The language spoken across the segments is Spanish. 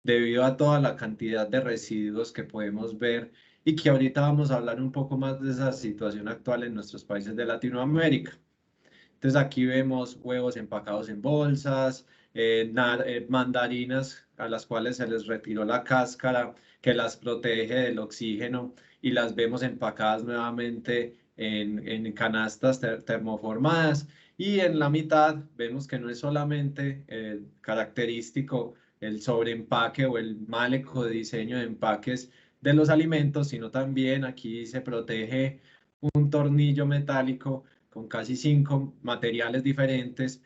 debido a toda la cantidad de residuos que podemos ver y que ahorita vamos a hablar un poco más de esa situación actual en nuestros países de Latinoamérica. Entonces aquí vemos huevos empacados en bolsas, mandarinas a las cuales se les retiró la cáscara que las protege del oxígeno y las vemos empacadas nuevamente en canastas termoformadas. Y en la mitad vemos que no es solamente característico el sobreempaque o el mal ecodiseño de empaques de los alimentos, sino también aquí se protege un tornillo metálico con casi 5 materiales diferentes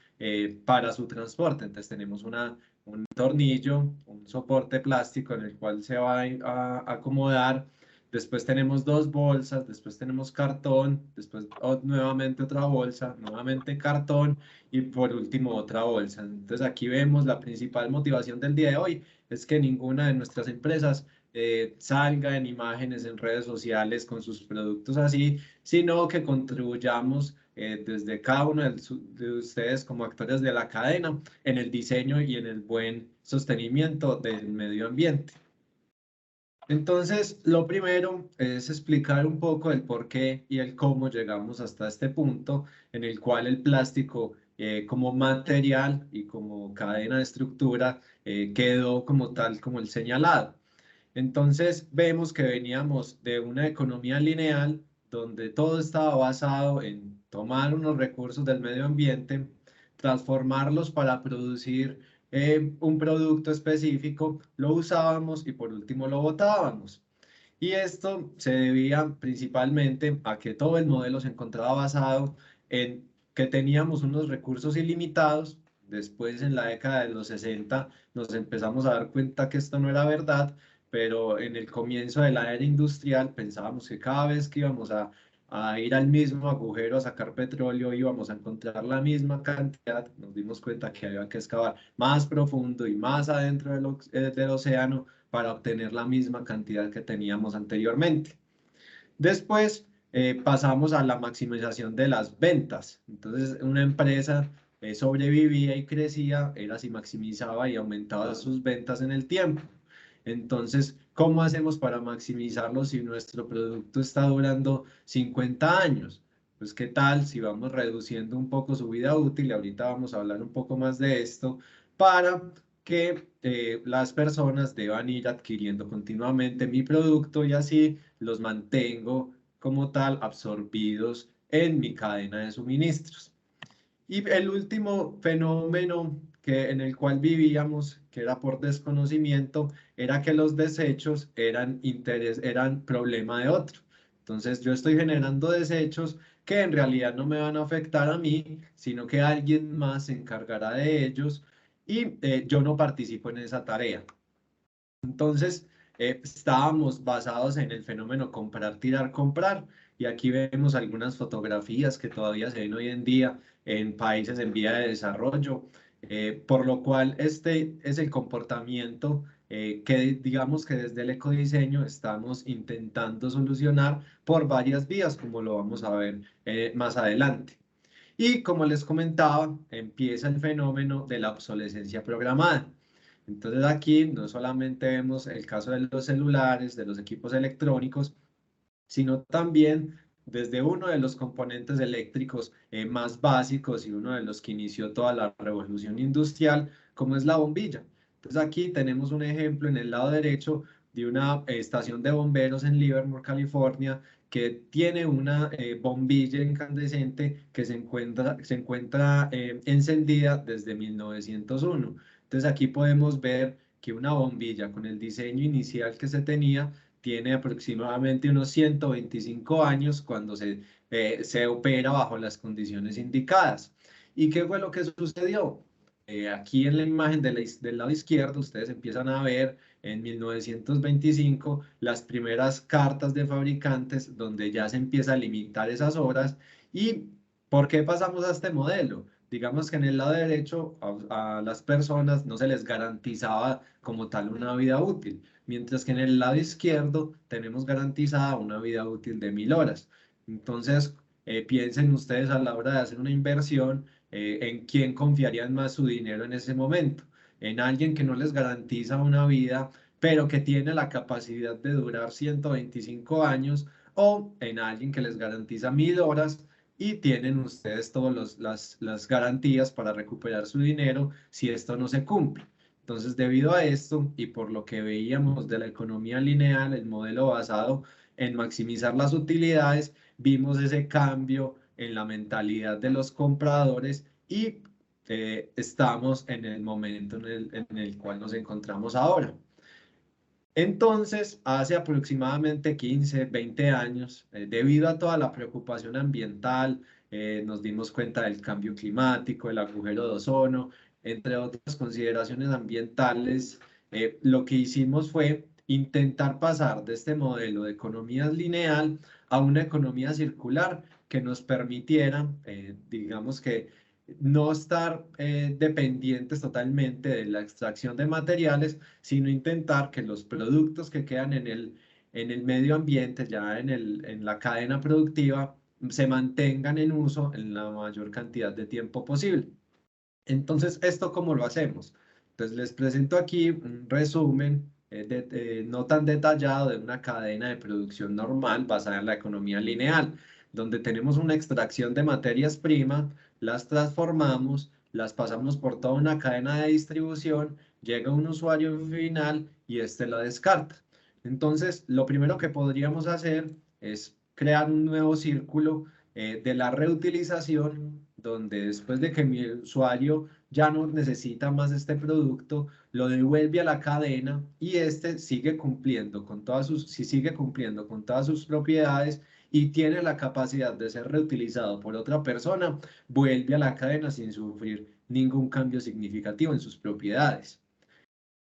para su transporte. Entonces tenemos un tornillo, un soporte plástico en el cual se va a acomodar. Después tenemos dos bolsas, después tenemos cartón, después nuevamente otra bolsa, nuevamente cartón y por último otra bolsa. Entonces aquí vemos la principal motivación del día de hoy es que ninguna de nuestras empresas salga en imágenes en redes sociales con sus productos así, sino que contribuyamos desde cada uno de ustedes como actores de la cadena en el diseño y en el buen sostenimiento del medio ambiente. Entonces, lo primero es explicar un poco el por qué y el cómo llegamos hasta este punto en el cual el plástico como material y como cadena de estructura quedó como tal como el señalado. Entonces vemos que veníamos de una economía lineal donde todo estaba basado en tomar unos recursos del medio ambiente, transformarlos para producir un producto específico, lo usábamos y por último lo botábamos. Y esto se debía principalmente a que todo el modelo se encontraba basado en que teníamos unos recursos ilimitados. Después, en la década de los 60, nos empezamos a dar cuenta que esto no era verdad, pero en el comienzo de la era industrial pensábamos que cada vez que íbamos a ir al mismo agujero a sacar petróleo íbamos a encontrar la misma cantidad. Nos dimos cuenta que había que excavar más profundo y más adentro del océano para obtener la misma cantidad que teníamos anteriormente. Después pasamos a la maximización de las ventas. Entonces, una empresa sobrevivía y crecía, era si maximizaba y aumentaba sus ventas en el tiempo. Entonces, ¿cómo hacemos para maximizarlo si nuestro producto está durando 50 años? Pues, ¿qué tal si vamos reduciendo un poco su vida útil? Ahorita vamos a hablar un poco más de esto para que las personas deban ir adquiriendo continuamente mi producto y así los mantengo como tal absorbidos en mi cadena de suministros. Y el último fenómeno en el cual vivíamos, que era por desconocimiento, era que los desechos eran problema de otro. Entonces yo estoy generando desechos que en realidad no me van a afectar a mí, sino que alguien más se encargará de ellos y yo no participo en esa tarea. Entonces, estábamos basados en el fenómeno comprar, tirar, comprar. Y aquí vemos algunas fotografías que todavía se ven hoy en día en países en vía de desarrollo, por lo cual este es el comportamiento que digamos que desde el ecodiseño estamos intentando solucionar por varias vías, como lo vamos a ver más adelante. Y como les comentaba, empieza el fenómeno de la obsolescencia programada. Entonces aquí no solamente vemos el caso de los celulares, de los equipos electrónicos, sino también desde uno de los componentes eléctricos más básicos y uno de los que inició toda la revolución industrial, como es la bombilla. Entonces aquí tenemos un ejemplo en el lado derecho de una estación de bomberos en Livermore, California, que tiene una bombilla incandescente que se encuentra encendida desde 1901. Entonces aquí podemos ver que una bombilla con el diseño inicial que se tenía tiene aproximadamente unos 125 años cuando se opera bajo las condiciones indicadas. ¿Y qué fue lo que sucedió? Aquí en la imagen del lado izquierdo ustedes empiezan a ver en 1925 las primeras cartas de fabricantes donde ya se empieza a limitar esas horas. ¿Y por qué pasamos a este modelo? Digamos que en el lado derecho a las personas no se les garantizaba como tal una vida útil, mientras que en el lado izquierdo tenemos garantizada una vida útil de 1000 horas. Entonces, piensen ustedes a la hora de hacer una inversión en quién confiarían más su dinero en ese momento. en alguien que no les garantiza una vida, pero que tiene la capacidad de durar 125 años, o en alguien que les garantiza 1000 horas y tienen ustedes todas las garantías para recuperar su dinero si esto no se cumple. Entonces, debido a esto y por lo que veíamos de la economía lineal, el modelo basado en maximizar las utilidades, vimos ese cambio en la mentalidad de los compradores y estamos en el momento en el cual nos encontramos ahora. Entonces, hace aproximadamente 15, 20 años, debido a toda la preocupación ambiental, nos dimos cuenta del cambio climático, el agujero de ozono, entre otras consideraciones ambientales, lo que hicimos fue intentar pasar de este modelo de economía lineal a una economía circular que nos permitiera, digamos que, no estar dependientes totalmente de la extracción de materiales, sino intentar que los productos que quedan en el medio ambiente, ya en la cadena productiva, se mantengan en uso en la mayor cantidad de tiempo posible. Entonces, ¿esto cómo lo hacemos? Entonces, les presento aquí un resumen no tan detallado de una cadena de producción normal basada en la economía lineal, donde tenemos una extracción de materias primas, las transformamos, las pasamos por toda una cadena de distribución, llega un usuario final y este la descarta. Entonces, lo primero que podríamos hacer es crear un nuevo círculo de la reutilización, donde después de que mi usuario ya no necesita más este producto, lo devuelve a la cadena y este sigue cumpliendo con si sigue cumpliendo con todas sus propiedades y tiene la capacidad de ser reutilizado por otra persona, vuelve a la cadena sin sufrir ningún cambio significativo en sus propiedades.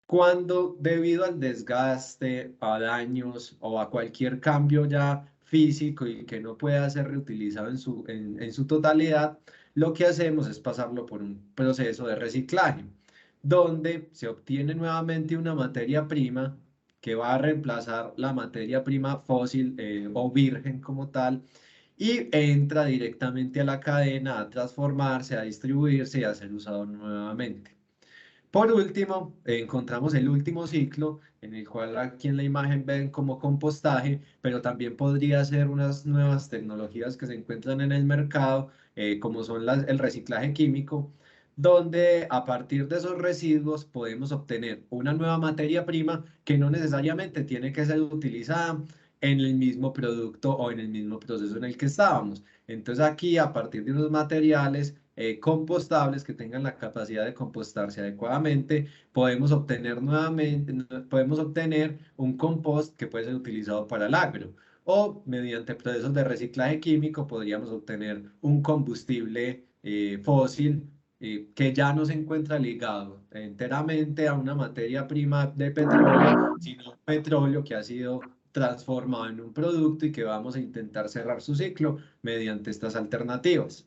Cuando debido al desgaste, a daños o a cualquier cambio ya físico y que no pueda ser reutilizado en su totalidad, lo que hacemos es pasarlo por un proceso de reciclaje, donde se obtiene nuevamente una materia prima que va a reemplazar la materia prima fósil o virgen como tal y entra directamente a la cadena a transformarse, a distribuirse y a ser usado nuevamente. Por último, encontramos el último ciclo, en el cual aquí en la imagen ven como compostaje, pero también podría ser unas nuevas tecnologías que se encuentran en el mercado, como son el reciclaje químico, donde a partir de esos residuos podemos obtener una nueva materia prima que no necesariamente tiene que ser utilizada en el mismo producto o en el mismo proceso en el que estábamos. Entonces aquí, a partir de unos materiales compostables que tengan la capacidad de compostarse adecuadamente, podemos obtener un compost que puede ser utilizado para el agro. O mediante procesos de reciclaje químico podríamos obtener un combustible fósil que ya no se encuentra ligado enteramente a una materia prima de petróleo, sino petróleo que ha sido transformado en un producto y que vamos a intentar cerrar su ciclo mediante estas alternativas.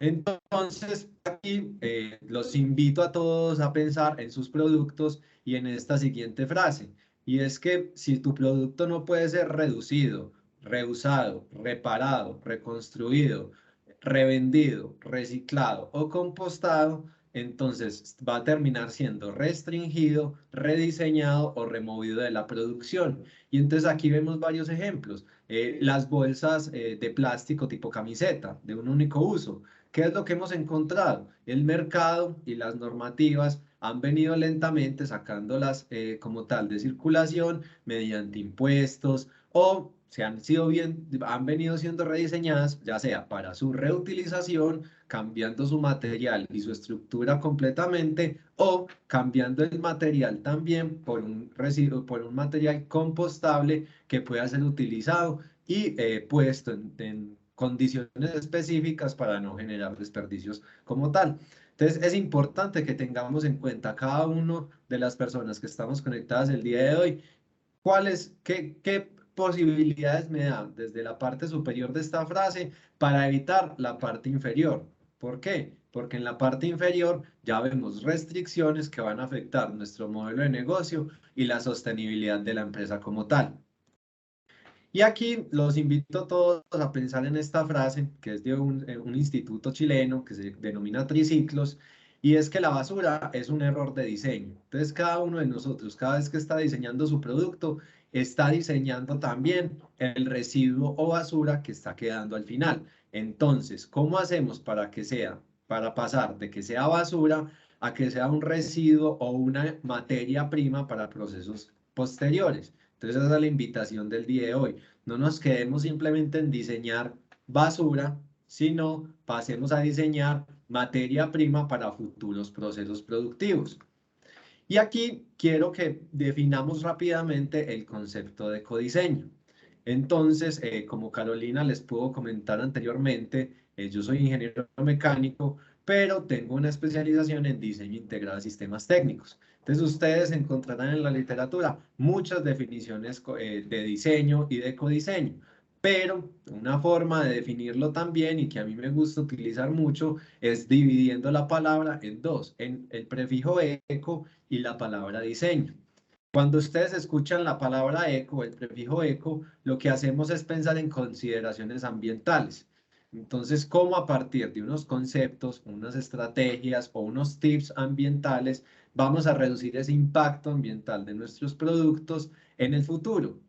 Entonces, aquí los invito a todos a pensar en sus productos y en esta siguiente frase, y es que si tu producto no puede ser reducido, reusado, reparado, reconstruido, revendido, reciclado o compostado, entonces va a terminar siendo restringido, rediseñado o removido de la producción. Y entonces aquí vemos varios ejemplos. Las bolsas de plástico tipo camiseta, de un único uso. ¿Qué es lo que hemos encontrado? El mercado y las normativas han venido lentamente sacándolas como tal de circulación mediante impuestos o han venido siendo rediseñadas, ya sea para su reutilización, cambiando su material y su estructura completamente, o cambiando el material también por un residuo, por un material compostable que pueda ser utilizado y puesto en condiciones específicas para no generar desperdicios como tal. Entonces, es importante que tengamos en cuenta cada uno de las personas que estamos conectadas el día de hoy, qué posibilidades me dan desde la parte superior de esta frase para evitar la parte inferior. ¿Por qué? Porque en la parte inferior ya vemos restricciones que van a afectar nuestro modelo de negocio y la sostenibilidad de la empresa como tal. Y aquí los invito a todos a pensar en esta frase, que es de un instituto chileno que se denomina Triciclos, y es que la basura es un error de diseño. Entonces, cada uno de nosotros, cada vez que está diseñando su producto, está diseñando también el residuo o basura que está quedando al final. Entonces, ¿cómo hacemos para pasar de que sea basura a que sea un residuo o una materia prima para procesos posteriores? Entonces, esa es la invitación del día de hoy. No nos quedemos simplemente en diseñar basura, sino pasemos a diseñar materia prima para futuros procesos productivos. Y aquí quiero que definamos rápidamente el concepto de ecodiseño. Entonces, como Carolina les pudo comentar anteriormente, yo soy ingeniero mecánico, pero tengo una especialización en diseño integral de sistemas técnicos. Entonces, ustedes encontrarán en la literatura muchas definiciones de diseño y de ecodiseño, pero una forma de definirlo también y que a mí me gusta utilizar mucho es dividiendo la palabra en dos, en el prefijo eco y la palabra diseño. Cuando ustedes escuchan la palabra eco, el prefijo eco, lo que hacemos es pensar en consideraciones ambientales. Entonces, cómo a partir de unos conceptos, unas estrategias o unos tips ambientales vamos a reducir ese impacto ambiental de nuestros productos en el futuro.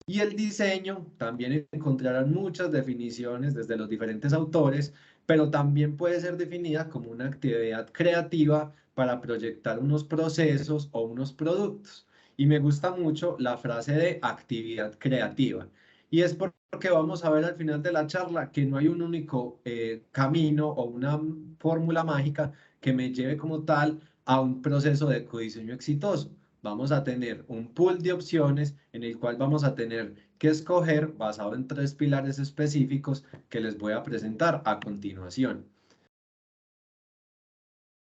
Y el diseño también encontrarán muchas definiciones desde los diferentes autores, pero también puede ser definida como una actividad creativa para proyectar unos procesos o unos productos. Y me gusta mucho la frase de actividad creativa. Y es porque vamos a ver al final de la charla que no hay un único camino o una fórmula mágica que me lleve como tal a un proceso de codiseño exitoso. Vamos a tener un pool de opciones en el cual vamos a tener que escoger basado en tres pilares específicos que les voy a presentar a continuación.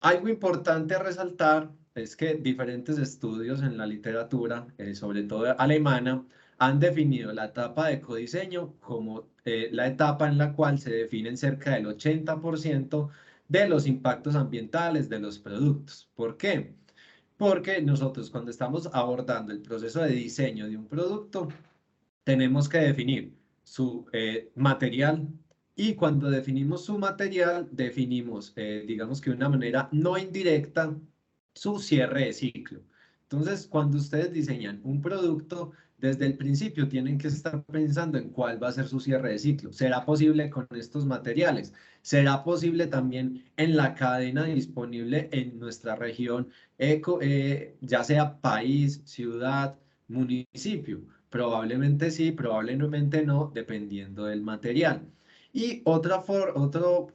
Algo importante a resaltar es que diferentes estudios en la literatura, sobre todo alemana, han definido la etapa de ecodiseño como la etapa en la cual se definen cerca del 80% de los impactos ambientales de los productos. ¿Por qué? Porque nosotros cuando estamos abordando el proceso de diseño de un producto, tenemos que definir su material y cuando definimos su material, definimos, digamos que de una manera no indirecta, su cierre de ciclo. Entonces, cuando ustedes diseñan un producto, desde el principio tienen que estar pensando en cuál va a ser su cierre de ciclo. ¿Será posible con estos materiales? ¿Será posible también en la cadena disponible en nuestra región, ya sea país, ciudad, municipio? Probablemente sí, probablemente no, dependiendo del material. Y otro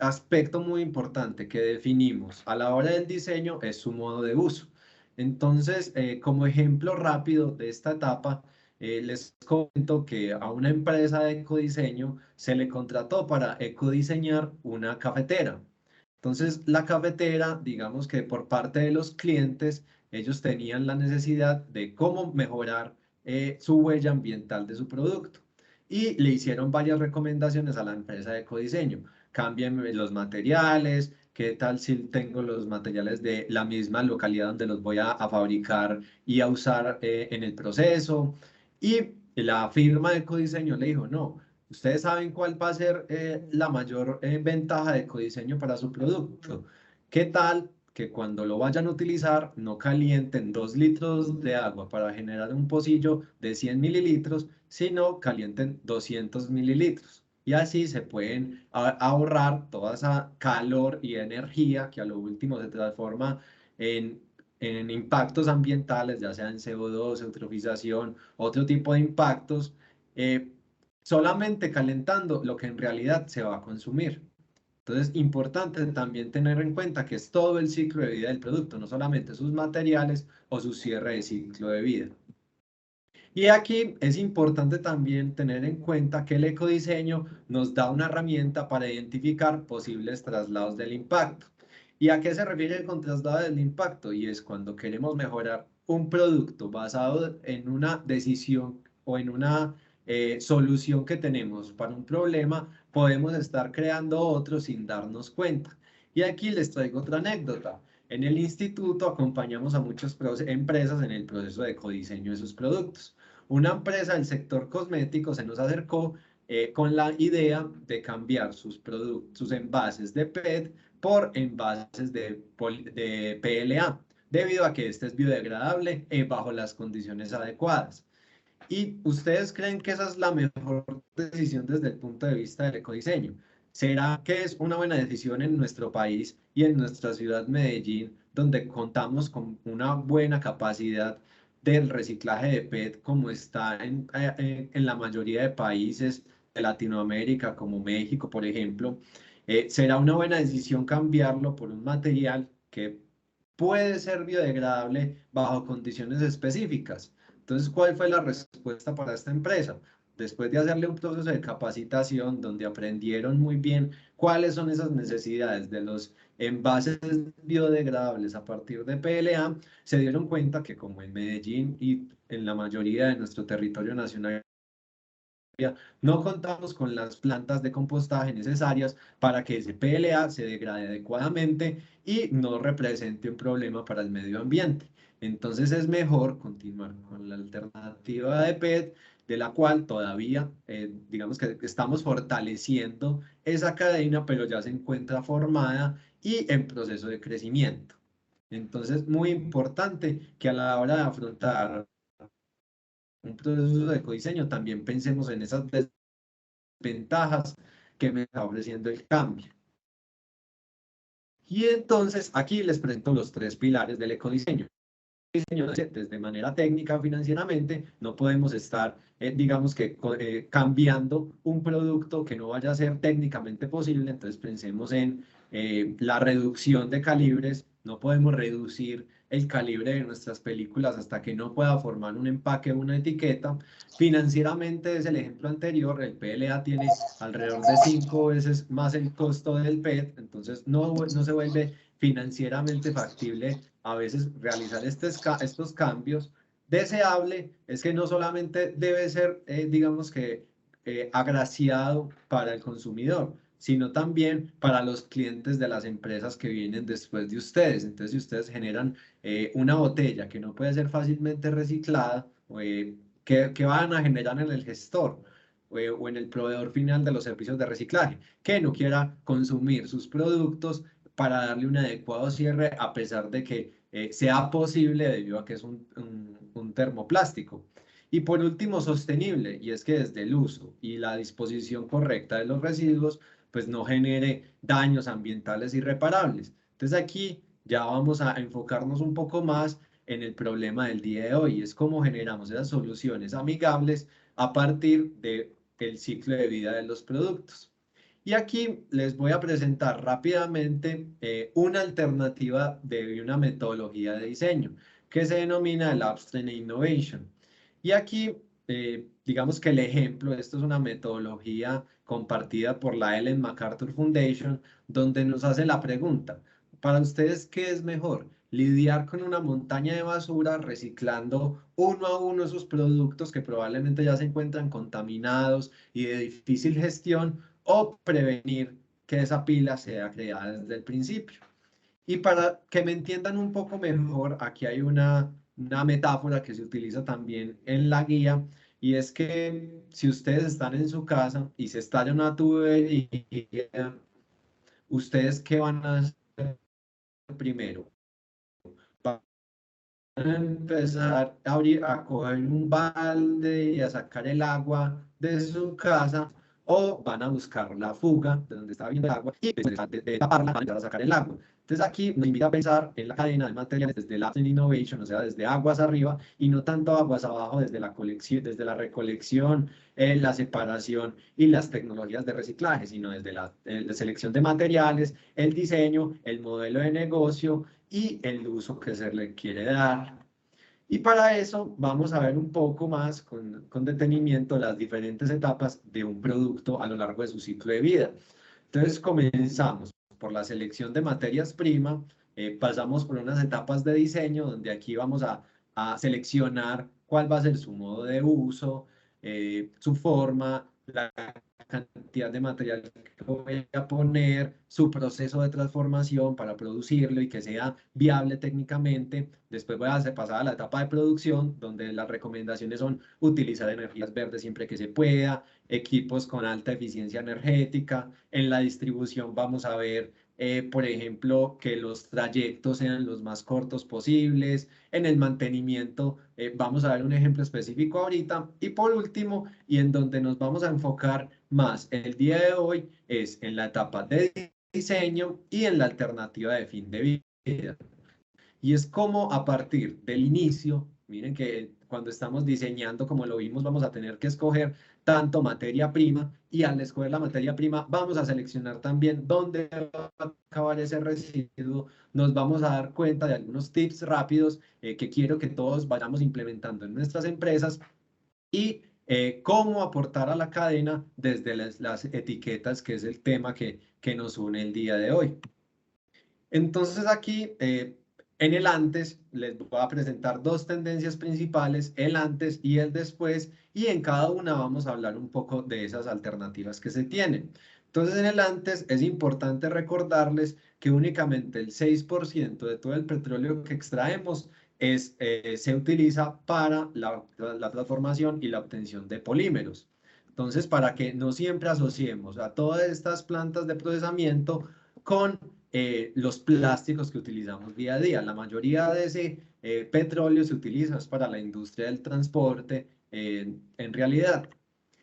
aspecto muy importante que definimos a la hora del diseño es su modo de uso. Entonces, como ejemplo rápido de esta etapa, les comento que a una empresa de ecodiseño se le contrató para ecodiseñar una cafetera. Entonces, la cafetera, digamos que por parte de los clientes, ellos tenían la necesidad de cómo mejorar su huella ambiental de su producto. Y le hicieron varias recomendaciones a la empresa de ecodiseño. Cambien los materiales, qué tal si tengo los materiales de la misma localidad donde los voy a fabricar y a usar en el proceso. Y la firma de ecodiseño le dijo, no, ustedes saben cuál va a ser la mayor ventaja de ecodiseño para su producto. ¿Qué tal que cuando lo vayan a utilizar no calienten 2 litros de agua para generar un pocillo de 100 mililitros, sino calienten 200 mililitros? Y así se pueden ahorrar toda esa calor y energía que a lo último se transforma en, en impactos ambientales, ya sea en CO2, eutrofización, otro tipo de impactos, solamente calentando lo que en realidad se va a consumir. Entonces, importante también tener en cuenta que es todo el ciclo de vida del producto, no solamente sus materiales o su cierre de ciclo de vida. Y aquí es importante también tener en cuenta que el ecodiseño nos da una herramienta para identificar posibles traslados del impacto. ¿Y a qué se refiere con traslado del impacto? Y es cuando queremos mejorar un producto basado en una decisión o en una solución que tenemos para un problema, podemos estar creando otro sin darnos cuenta. Y aquí les traigo otra anécdota. En el instituto acompañamos a muchas empresas en el proceso de codiseño de sus productos. Una empresa del sector cosmético se nos acercó con la idea de cambiar sus envases de PET por envases de PLA, debido a que este es biodegradable bajo las condiciones adecuadas. ¿Y ustedes creen que esa es la mejor decisión desde el punto de vista del ecodiseño? ¿Será que es una buena decisión en nuestro país y en nuestra ciudad Medellín, donde contamos con una buena capacidad del reciclaje de PET, como está en la mayoría de países de Latinoamérica, como México, por ejemplo? ¿Será una buena decisión cambiarlo por un material que puede ser biodegradable bajo condiciones específicas? Entonces, ¿cuál fue la respuesta para esta empresa? Después de hacerle un proceso de capacitación donde aprendieron muy bien cuáles son esas necesidades de los envases biodegradables a partir de PLA, se dieron cuenta que como en Medellín y en la mayoría de nuestro territorio nacional no contamos con las plantas de compostaje necesarias para que ese PLA se degrade adecuadamente y no represente un problema para el medio ambiente. Entonces es mejor continuar con la alternativa de PET, de la cual todavía, digamos que estamos fortaleciendo esa cadena, pero ya se encuentra formada y en proceso de crecimiento. Entonces, muy importante que a la hora de afrontar un proceso de ecodiseño también pensemos en esas ventajas que me está ofreciendo el cambio. Y entonces aquí les presento los tres pilares del ecodiseño. Desde manera técnica, financieramente, no podemos estar, digamos que, cambiando un producto que no vaya a ser técnicamente posible. Entonces pensemos en la reducción de calibres. No podemos reducir el calibre de nuestras películas hasta que no pueda formar un empaque o una etiqueta. Financieramente es el ejemplo anterior, el PLA tiene alrededor de 5 veces más el costo del PET, entonces no se vuelve financieramente factible a veces realizar estos cambios. Deseable es que no solamente debe ser, digamos que, agraciado para el consumidor, sino también para los clientes de las empresas que vienen después de ustedes. Entonces, si ustedes generan una botella que no puede ser fácilmente reciclada, ¿qué van a generar en el gestor? O en el proveedor final de los servicios de reciclaje, que no quiera consumir sus productos para darle un adecuado cierre, a pesar de que sea posible debido a que es un termoplástico. Y por último, sostenible, y es que desde el uso y la disposición correcta de los residuos, pues no genere daños ambientales irreparables. Entonces aquí ya vamos a enfocarnos un poco más en el problema del día de hoy, es cómo generamos esas soluciones amigables a partir del ciclo de vida de los productos. Y aquí les voy a presentar rápidamente una alternativa de una metodología de diseño que se denomina el Upstream Innovation. Y aquí, digamos que el ejemplo, esto es una metodología compartida por la Ellen MacArthur Foundation, donde nos hace la pregunta, para ustedes, ¿qué es mejor? Lidiar con una montaña de basura, reciclando uno a uno esos productos que probablemente ya se encuentran contaminados y de difícil gestión, o prevenir que esa pila sea creada desde el principio. Y para que me entiendan un poco mejor, aquí hay una metáfora que se utiliza también en la guía, y es que si ustedes están en su casa y se estalla una tubería, ¿ustedes qué van a hacer primero? Van a empezar a abrir, a coger un balde y a sacar el agua de su casa, o van a buscar la fuga de donde está viendo el agua y después de taparla van a empezar a sacar el agua. Entonces aquí nos invita a pensar en la cadena de materiales desde la innovation, o sea, desde aguas arriba y no tanto aguas abajo, desde la colección, desde la recolección, la separación y las tecnologías de reciclaje, sino desde la selección de materiales, el diseño, el modelo de negocio y el uso que se le quiere dar. Y para eso vamos a ver un poco más con detenimiento las diferentes etapas de un producto a lo largo de su ciclo de vida. Entonces comenzamos por la selección de materias primas, pasamos por unas etapas de diseño donde aquí vamos a seleccionar cuál va a ser su modo de uso, su forma, la cantidad de material que voy a poner, su proceso de transformación para producirlo y que sea viable técnicamente. Después voy a pasar a la etapa de producción, donde las recomendaciones son utilizar energías verdes siempre que se pueda, equipos con alta eficiencia energética. En la distribución vamos a ver por ejemplo, que los trayectos sean los más cortos posibles, en el mantenimiento, vamos a ver un ejemplo específico ahorita, y por último, y en donde nos vamos a enfocar más el día de hoy, es en la etapa de diseño y en la alternativa de fin de vida. Y es como a partir del inicio, miren que cuando estamos diseñando, como lo vimos, vamos a tener que escoger tanto materia prima y al escoger la materia prima vamos a seleccionar también dónde va a acabar ese residuo. Nos vamos a dar cuenta de algunos tips rápidos que quiero que todos vayamos implementando en nuestras empresas y cómo aportar a la cadena desde las etiquetas, que es el tema que nos une el día de hoy. Entonces aquí, en el antes, les voy a presentar dos tendencias principales, el antes y el después, y en cada una vamos a hablar un poco de esas alternativas que se tienen. Entonces, en el antes es importante recordarles que únicamente el 6% de todo el petróleo que extraemos se utiliza para la transformación y la obtención de polímeros. Entonces, para que no siempre asociemos a todas estas plantas de procesamiento con los plásticos que utilizamos día a día. La mayoría de ese petróleo se utiliza para la industria del transporte en realidad.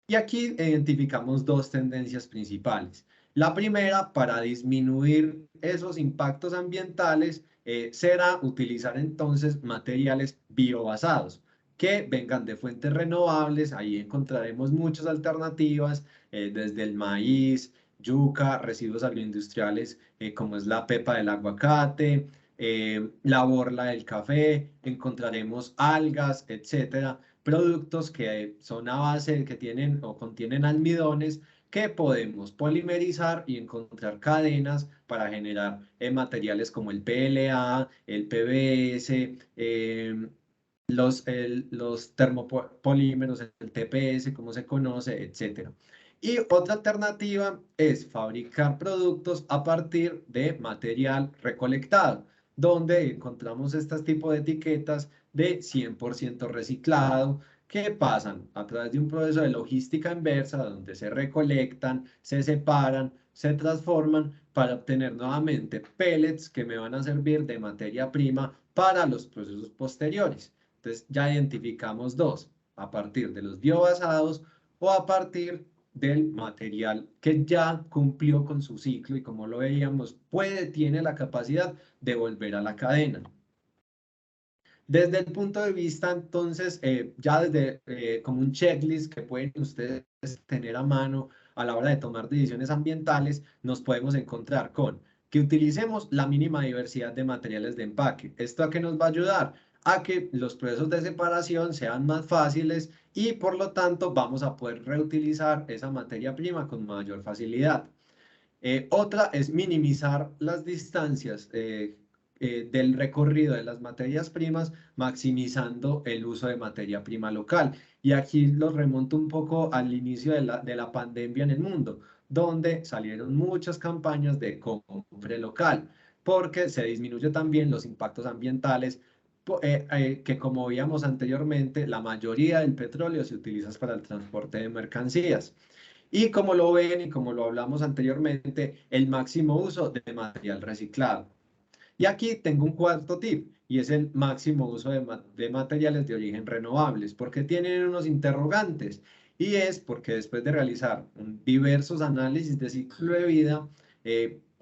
Y aquí identificamos dos tendencias principales. La primera, para disminuir esos impactos ambientales, será utilizar entonces materiales biobasados que vengan de fuentes renovables. Ahí encontraremos muchas alternativas, desde el maíz, yuca, residuos agroindustriales como es la pepa del aguacate, la borla del café, encontraremos algas, etcétera, productos que son a base, que tienen o contienen almidones que podemos polimerizar y encontrar cadenas para generar materiales como el PLA, el PBS, los termopolímeros, el TPS, como se conoce, etcétera. Y otra alternativa es fabricar productos a partir de material recolectado, donde encontramos este tipo de etiquetas de 100% reciclado, que pasan a través de un proceso de logística inversa, donde se recolectan, se separan, se transforman para obtener nuevamente pellets que me van a servir de materia prima para los procesos posteriores. Entonces ya identificamos dos, a partir de los biobasados o a partir del material que ya cumplió con su ciclo y como lo veíamos, tiene la capacidad de volver a la cadena. Desde el punto de vista, entonces, ya desde como un checklist que pueden ustedes tener a mano a la hora de tomar decisiones ambientales, nos podemos encontrar con que utilicemos la mínima diversidad de materiales de empaque. ¿Esto a qué nos va a ayudar? A que los procesos de separación sean más fáciles y por lo tanto vamos a poder reutilizar esa materia prima con mayor facilidad. Otra es minimizar las distancias del recorrido de las materias primas, maximizando el uso de materia prima local. Y aquí los remonto un poco al inicio de la pandemia en el mundo, donde salieron muchas campañas de compra local, porque se disminuye también los impactos ambientales, que como veíamos anteriormente, la mayoría del petróleo se utiliza para el transporte de mercancías. Y como lo ven y como lo hablamos anteriormente, el máximo uso de material reciclado. Y aquí tengo un cuarto tip y es el máximo uso de materiales de origen renovables, porque tienen unos interrogantes. Y es porque después de realizar diversos análisis de ciclo de vida,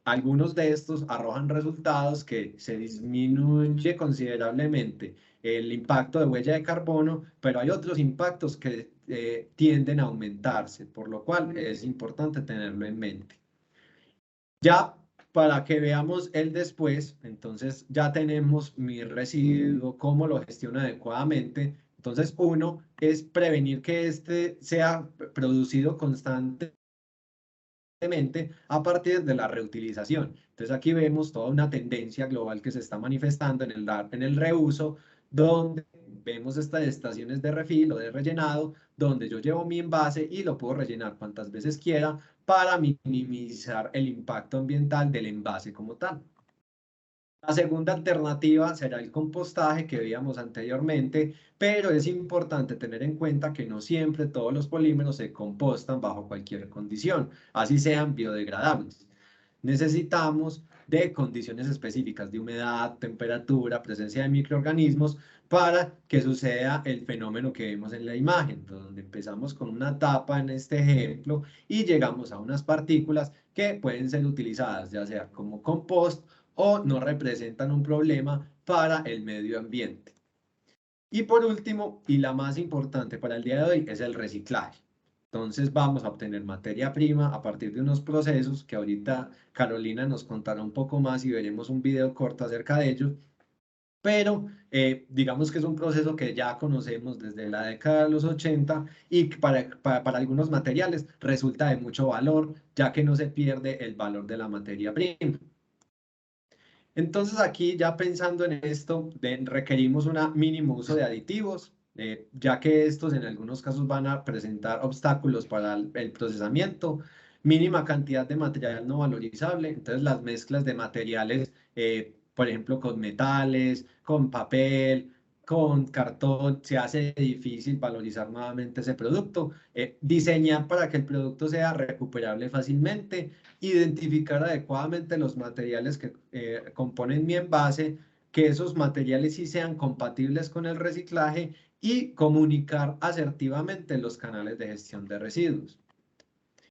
algunos de estos arrojan resultados que se disminuye considerablemente el impacto de huella de carbono, pero hay otros impactos que tienden a aumentarse, por lo cual es importante tenerlo en mente. Ya para que veamos el después, entonces ya tenemos mi residuo, cómo lo gestiono adecuadamente. Entonces, uno es prevenir que este sea producido constantemente a partir de la reutilización. Entonces aquí vemos toda una tendencia global que se está manifestando en el reuso, donde vemos estas estaciones de refil o de rellenado, donde yo llevo mi envase y lo puedo rellenar cuantas veces quiera para minimizar el impacto ambiental del envase como tal. La segunda alternativa será el compostaje que veíamos anteriormente, pero es importante tener en cuenta que no siempre todos los polímeros se compostan bajo cualquier condición, así sean biodegradables. necesitamos de condiciones específicas de humedad, temperatura, presencia de microorganismos para que suceda el fenómeno que vemos en la imagen, donde empezamos con una tapa en este ejemplo y llegamos a unas partículas que pueden ser utilizadas ya sea como compost o no representan un problema para el medio ambiente. Y por último, y la más importante para el día de hoy, es el reciclaje. Entonces vamos a obtener materia prima a partir de unos procesos que ahorita Carolina nos contará un poco más y veremos un video corto acerca de ello. Pero digamos que es un proceso que ya conocemos desde la década de los 80 y que para algunos materiales resulta de mucho valor, ya que no se pierde el valor de la materia prima. Entonces aquí ya pensando en esto, requerimos un mínimo uso de aditivos, ya que estos en algunos casos van a presentar obstáculos para el procesamiento, mínima cantidad de material no valorizable, entonces las mezclas de materiales, por ejemplo, con metales, con papel, con cartón, se hace difícil valorizar nuevamente ese producto, diseñar para que el producto sea recuperable fácilmente, identificar adecuadamente los materiales que componen mi envase, que esos materiales sí sean compatibles con el reciclaje y comunicar asertivamente los canales de gestión de residuos.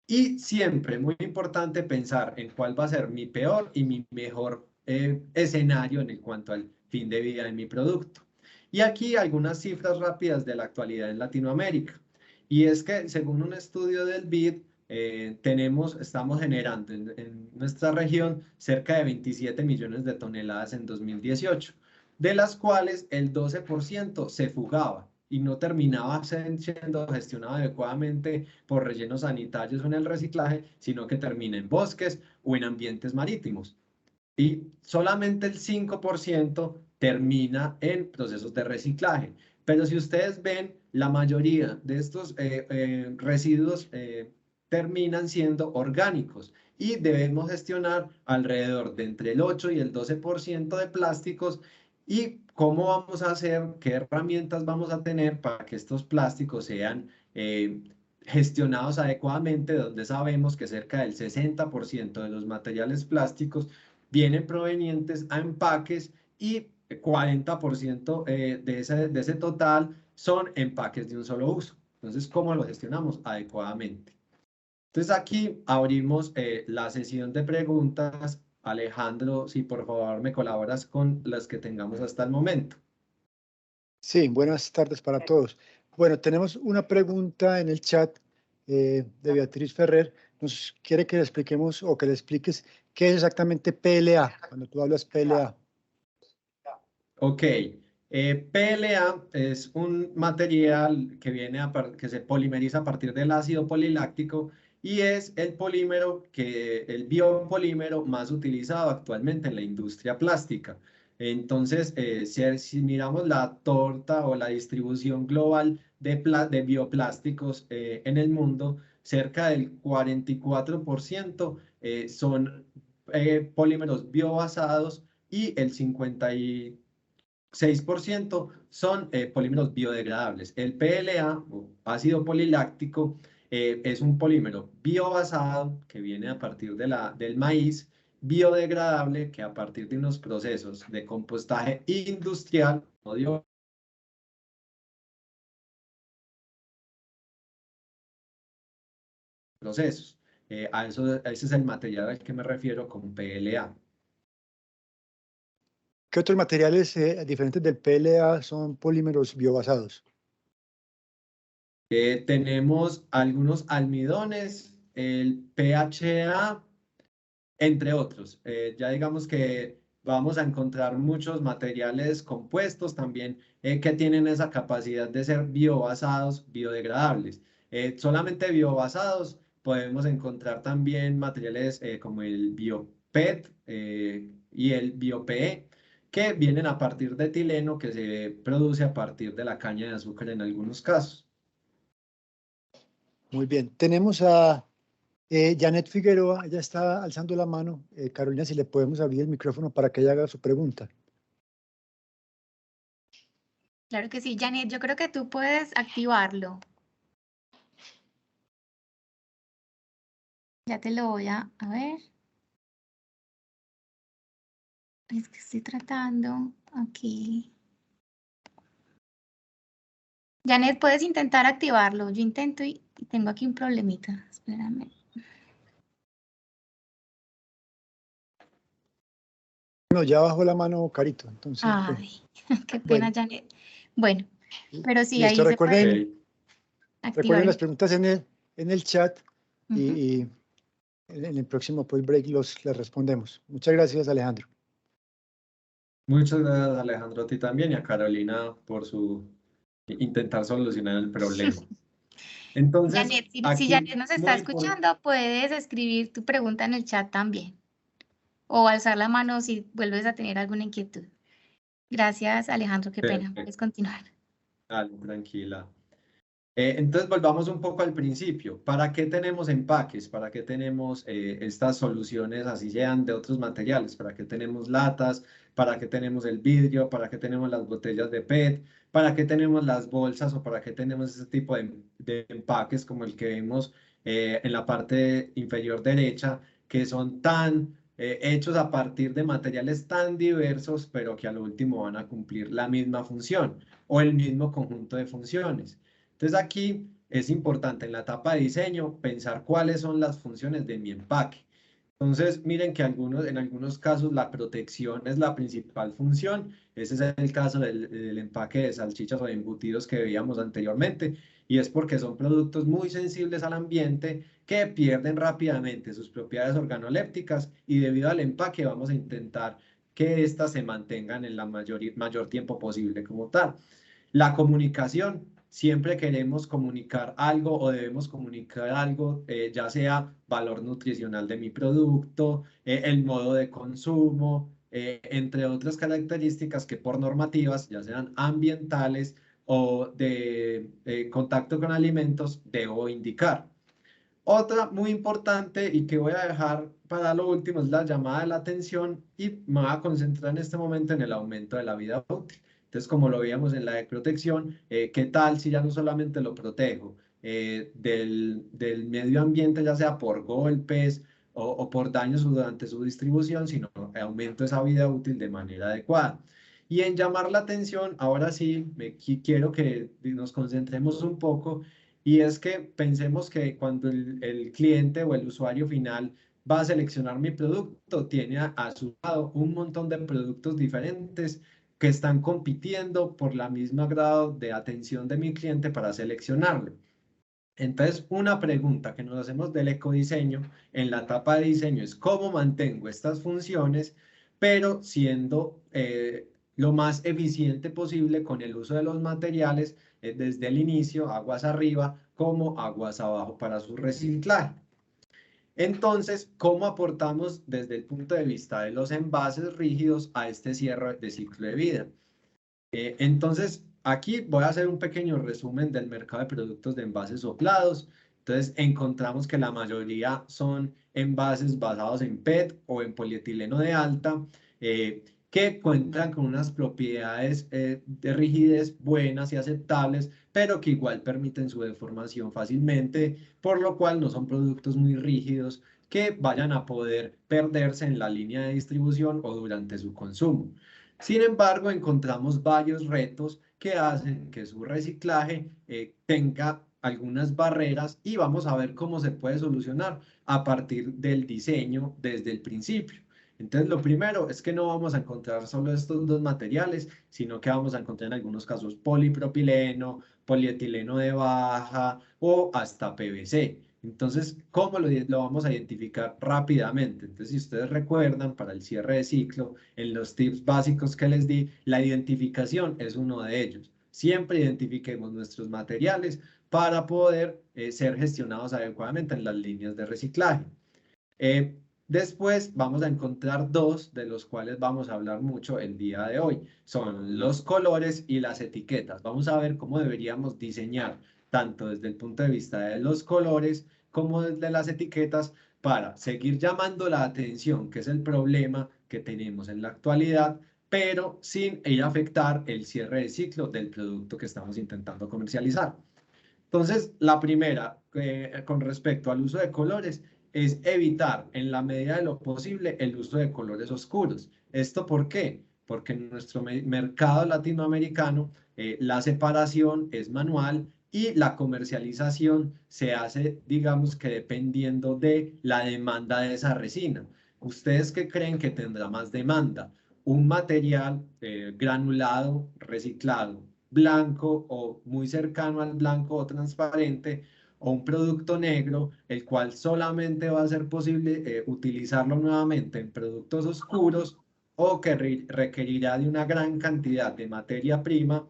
Y siempre, muy importante, pensar en cuál va a ser mi peor y mi mejor escenario en cuanto al fin de vida de mi producto. Y aquí algunas cifras rápidas de la actualidad en Latinoamérica. Y es que según un estudio del BID, estamos generando en nuestra región cerca de 27 millones de toneladas en 2018, de las cuales el 12% se fugaba y no terminaba siendo gestionado adecuadamente por rellenos sanitarios o en el reciclaje, sino que termina en bosques o en ambientes marítimos. Y solamente el 5% termina en procesos de reciclaje. Pero si ustedes ven, la mayoría de estos residuos terminan siendo orgánicos y debemos gestionar alrededor de entre el 8 y el 12% de plásticos. ¿Y cómo vamos a hacer? ¿Qué herramientas vamos a tener para que estos plásticos sean gestionados adecuadamente? Donde sabemos que cerca del 60% de los materiales plásticos vienen provenientes a empaques y 40% de ese total son empaques de un solo uso. Entonces, ¿cómo lo gestionamos adecuadamente? Entonces, aquí abrimos la sesión de preguntas. Alejandro, si por favor me colaboras con las que tengamos hasta el momento. Sí, buenas tardes para todos. Bueno, tenemos una pregunta en el chat de Beatriz Ferrer. Nos quiere que le expliquemos o que le expliques qué es exactamente PLA, cuando tú hablas PLA. Ok, PLA es un material que que se polimeriza a partir del ácido poliláctico y es el el biopolímero más utilizado actualmente en la industria plástica. Entonces, si miramos la torta o la distribución global de bioplásticos en el mundo, cerca del 44% son polímeros biobasados y el 6% son polímeros biodegradables. El PLA, o ácido poliláctico, es un polímero biobasado que viene a partir del maíz, biodegradable que a partir de unos procesos de compostaje industrial o de procesos. A ese es el material al que me refiero con PLA. ¿Qué otros materiales diferentes del PLA son polímeros biobasados? Tenemos algunos almidones, el PHA, entre otros. Ya digamos que vamos a encontrar muchos materiales compuestos también que tienen esa capacidad de ser biobasados, biodegradables. Solamente biobasados podemos encontrar también materiales como el BioPET y el BioPE, que vienen a partir de etileno que se produce a partir de la caña de azúcar en algunos casos. Muy bien. Tenemos a Janet Figueroa, ella está alzando la mano. Carolina, si le podemos abrir el micrófono para que ella haga su pregunta. Claro que sí, Janet, yo creo que tú puedes activarlo. Ya te lo voy a ver. Es que estoy tratando aquí. Janet, puedes intentar activarlo. Yo intento y tengo aquí un problemita. Espérame. No, ya bajó la mano Carito, entonces, bueno. Ay, qué pena, Bueno, Janet. Bueno, pero sí, listo, ahí se puede activar recuerden el las preguntas en el chat Ujú. y en el próximo post break las respondemos. Muchas gracias, Alejandro. Muchas gracias, Alejandro, a ti también y a Carolina por su intentar solucionar el problema. Entonces, Janet, si aquí Janet nos está muy por... escuchando, puedes escribir tu pregunta en el chat también. O alzar la mano si vuelves a tener alguna inquietud. Gracias, Alejandro, qué pena. Puedes continuar. Dale, tranquila. Entonces volvamos un poco al principio. ¿Para qué tenemos empaques? ¿Para qué tenemos estas soluciones, así sean de otros materiales? ¿Para qué tenemos latas? ¿Para qué tenemos el vidrio? ¿Para qué tenemos las botellas de PET? ¿Para qué tenemos las bolsas o para qué tenemos ese tipo de empaques como el que vemos en la parte inferior derecha, que son tan hechos a partir de materiales tan diversos, pero que al último van a cumplir la misma función o el mismo conjunto de funciones? Entonces aquí es importante en la etapa de diseño pensar cuáles son las funciones de mi empaque. Entonces, miren que en algunos casos la protección es la principal función. Ese es el caso del empaque de salchichas o de embutidos que veíamos anteriormente. Y es porque son productos muy sensibles al ambiente que pierden rápidamente sus propiedades organolépticas y debido al empaque vamos a intentar que éstas se mantengan en la mayor tiempo posible como tal. La comunicación, siempre queremos comunicar algo o debemos comunicar algo, ya sea valor nutricional de mi producto, el modo de consumo, entre otras características que por normativas, ya sean ambientales o de contacto con alimentos, debo indicar. Otra muy importante y que voy a dejar para lo último es la llamada de la atención y me voy a concentrar en este momento en el aumento de la vida útil. Entonces, como lo veíamos en la de protección, ¿qué tal si ya no solamente lo protejo del medio ambiente, ya sea por golpes o por daños durante su distribución, sino aumento esa vida útil de manera adecuada? Y en llamar la atención, ahora sí, quiero que nos concentremos un poco y es que pensemos que cuando el cliente o el usuario final va a seleccionar mi producto, tiene a su lado un montón de productos diferentes que están compitiendo por la misma grado de atención de mi cliente para seleccionarlo. Entonces, una pregunta que nos hacemos del ecodiseño en la etapa de diseño es cómo mantengo estas funciones, pero siendo lo más eficiente posible con el uso de los materiales desde el inicio, aguas arriba como aguas abajo para su reciclaje. Entonces, ¿cómo aportamos desde el punto de vista de los envases rígidos a este cierre de ciclo de vida? Entonces, aquí voy a hacer un pequeño resumen del mercado de productos de envases soplados. Entonces, encontramos que la mayoría son envases basados en PET o en polietileno de alta, que cuentan con unas propiedades de rigidez buenas y aceptables, pero que igual permiten su deformación fácilmente, por lo cual no son productos muy rígidos que vayan a poder perderse en la línea de distribución o durante su consumo. Sin embargo, encontramos varios retos que hacen que su reciclaje tenga algunas barreras y vamos a ver cómo se puede solucionar a partir del diseño desde el principio. Entonces, lo primero es que no vamos a encontrar solo estos dos materiales, sino que vamos a encontrar en algunos casos polipropileno, polietileno de baja o hasta PVC. Entonces, ¿cómo lo vamos a identificar rápidamente? Entonces, si ustedes recuerdan, para el cierre de ciclo, en los tips básicos que les di, la identificación es uno de ellos. Siempre identifiquemos nuestros materiales para poder ser gestionados adecuadamente en las líneas de reciclaje. Después vamos a encontrar dos de los cuales vamos a hablar mucho el día de hoy. Son los colores y las etiquetas. Vamos a ver cómo deberíamos diseñar tanto desde el punto de vista de los colores como desde las etiquetas para seguir llamando la atención, que es el problema que tenemos en la actualidad, pero sin ir a afectar el cierre de ciclo del producto que estamos intentando comercializar. Entonces, la primera, con respecto al uso de colores, es evitar en la medida de lo posible el uso de colores oscuros. ¿Esto por qué? Porque en nuestro mercado latinoamericano la separación es manual y la comercialización se hace, digamos que dependiendo de la demanda de esa resina. ¿Ustedes qué creen que tendrá más demanda? ¿Un material granulado, reciclado, blanco o muy cercano al blanco o transparente, o un producto negro, el cual solamente va a ser posible utilizarlo nuevamente en productos oscuros o que requerirá de una gran cantidad de materia prima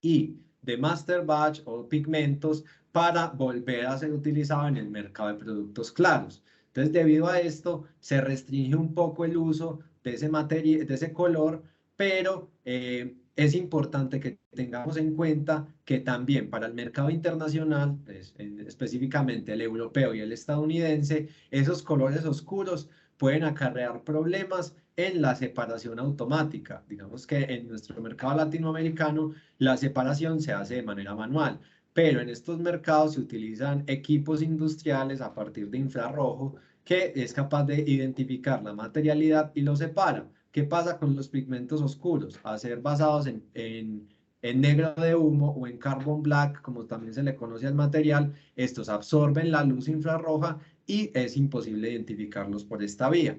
y de master batch o pigmentos para volver a ser utilizado en el mercado de productos claros? Entonces, debido a esto, se restringe un poco el uso de ese color, pero es importante que tengamos en cuenta que también para el mercado internacional, pues, específicamente el europeo y el estadounidense, esos colores oscuros pueden acarrear problemas en la separación automática. Digamos que en nuestro mercado latinoamericano la separación se hace de manera manual, pero en estos mercados se utilizan equipos industriales a partir de infrarrojo que es capaz de identificar la materialidad y lo separa. ¿Qué pasa con los pigmentos oscuros? A ser basados en negro de humo o en carbon black, como también se le conoce al material, estos absorben la luz infrarroja y es imposible identificarlos por esta vía.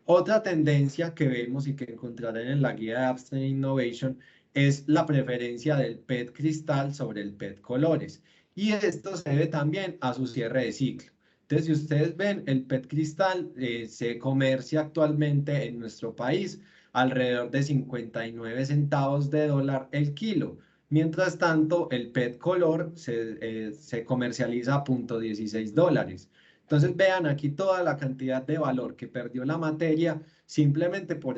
Otra tendencia que vemos y que encontrarán en la guía de Abstract Innovation es la preferencia del PET cristal sobre el PET colores. Y esto se debe también a su cierre de ciclo. Entonces, si ustedes ven, el PET cristal se comercia actualmente en nuestro país alrededor de 59 centavos de dólar el kilo. Mientras tanto, el PET color se comercializa a $0.16. Entonces vean aquí toda la cantidad de valor que perdió la materia simplemente por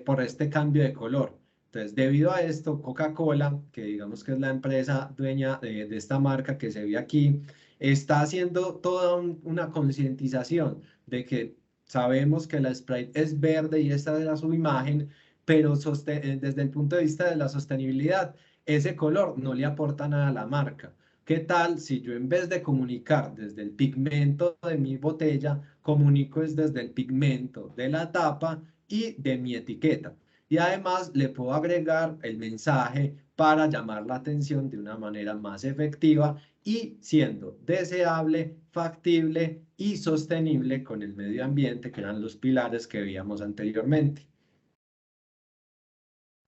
por este cambio de color. Entonces, debido a esto, Coca-Cola, que digamos que es la empresa dueña de esta marca que se ve aquí, está haciendo toda una concientización de que sabemos que la Sprite es verde y esta era su imagen, pero desde el punto de vista de la sostenibilidad, ese color no le aporta nada a la marca. ¿Qué tal si yo en vez de comunicar desde el pigmento de mi botella, comunico desde el pigmento de la tapa y de mi etiqueta? Y además le puedo agregar el mensaje para llamar la atención de una manera más efectiva y siendo deseable, factible y sostenible con el medio ambiente, que eran los pilares que veíamos anteriormente.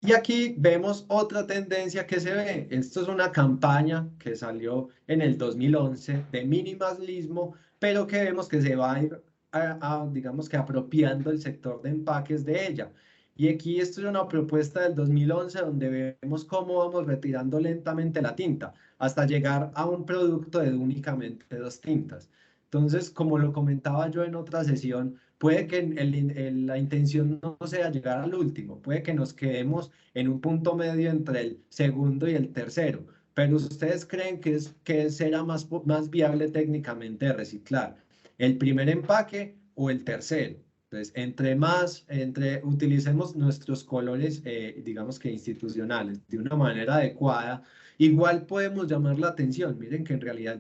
Y aquí vemos otra tendencia que se ve. Esto es una campaña que salió en el 2011 de minimalismo, pero que vemos que se va a ir, digamos que apropiando el sector de empaques de ella. Y aquí esto es una propuesta del 2011 donde vemos cómo vamos retirando lentamente la tinta hasta llegar a un producto de únicamente 2 tintas. Entonces, como lo comentaba yo en otra sesión, puede que la intención no sea llegar al último, puede que nos quedemos en un punto medio entre el segundo y el tercero, pero ¿ustedes creen que será más viable técnicamente reciclar? ¿El primer empaque o el tercero? Entonces, entre utilicemos nuestros colores, digamos que institucionales, de una manera adecuada, igual podemos llamar la atención. Miren que en realidad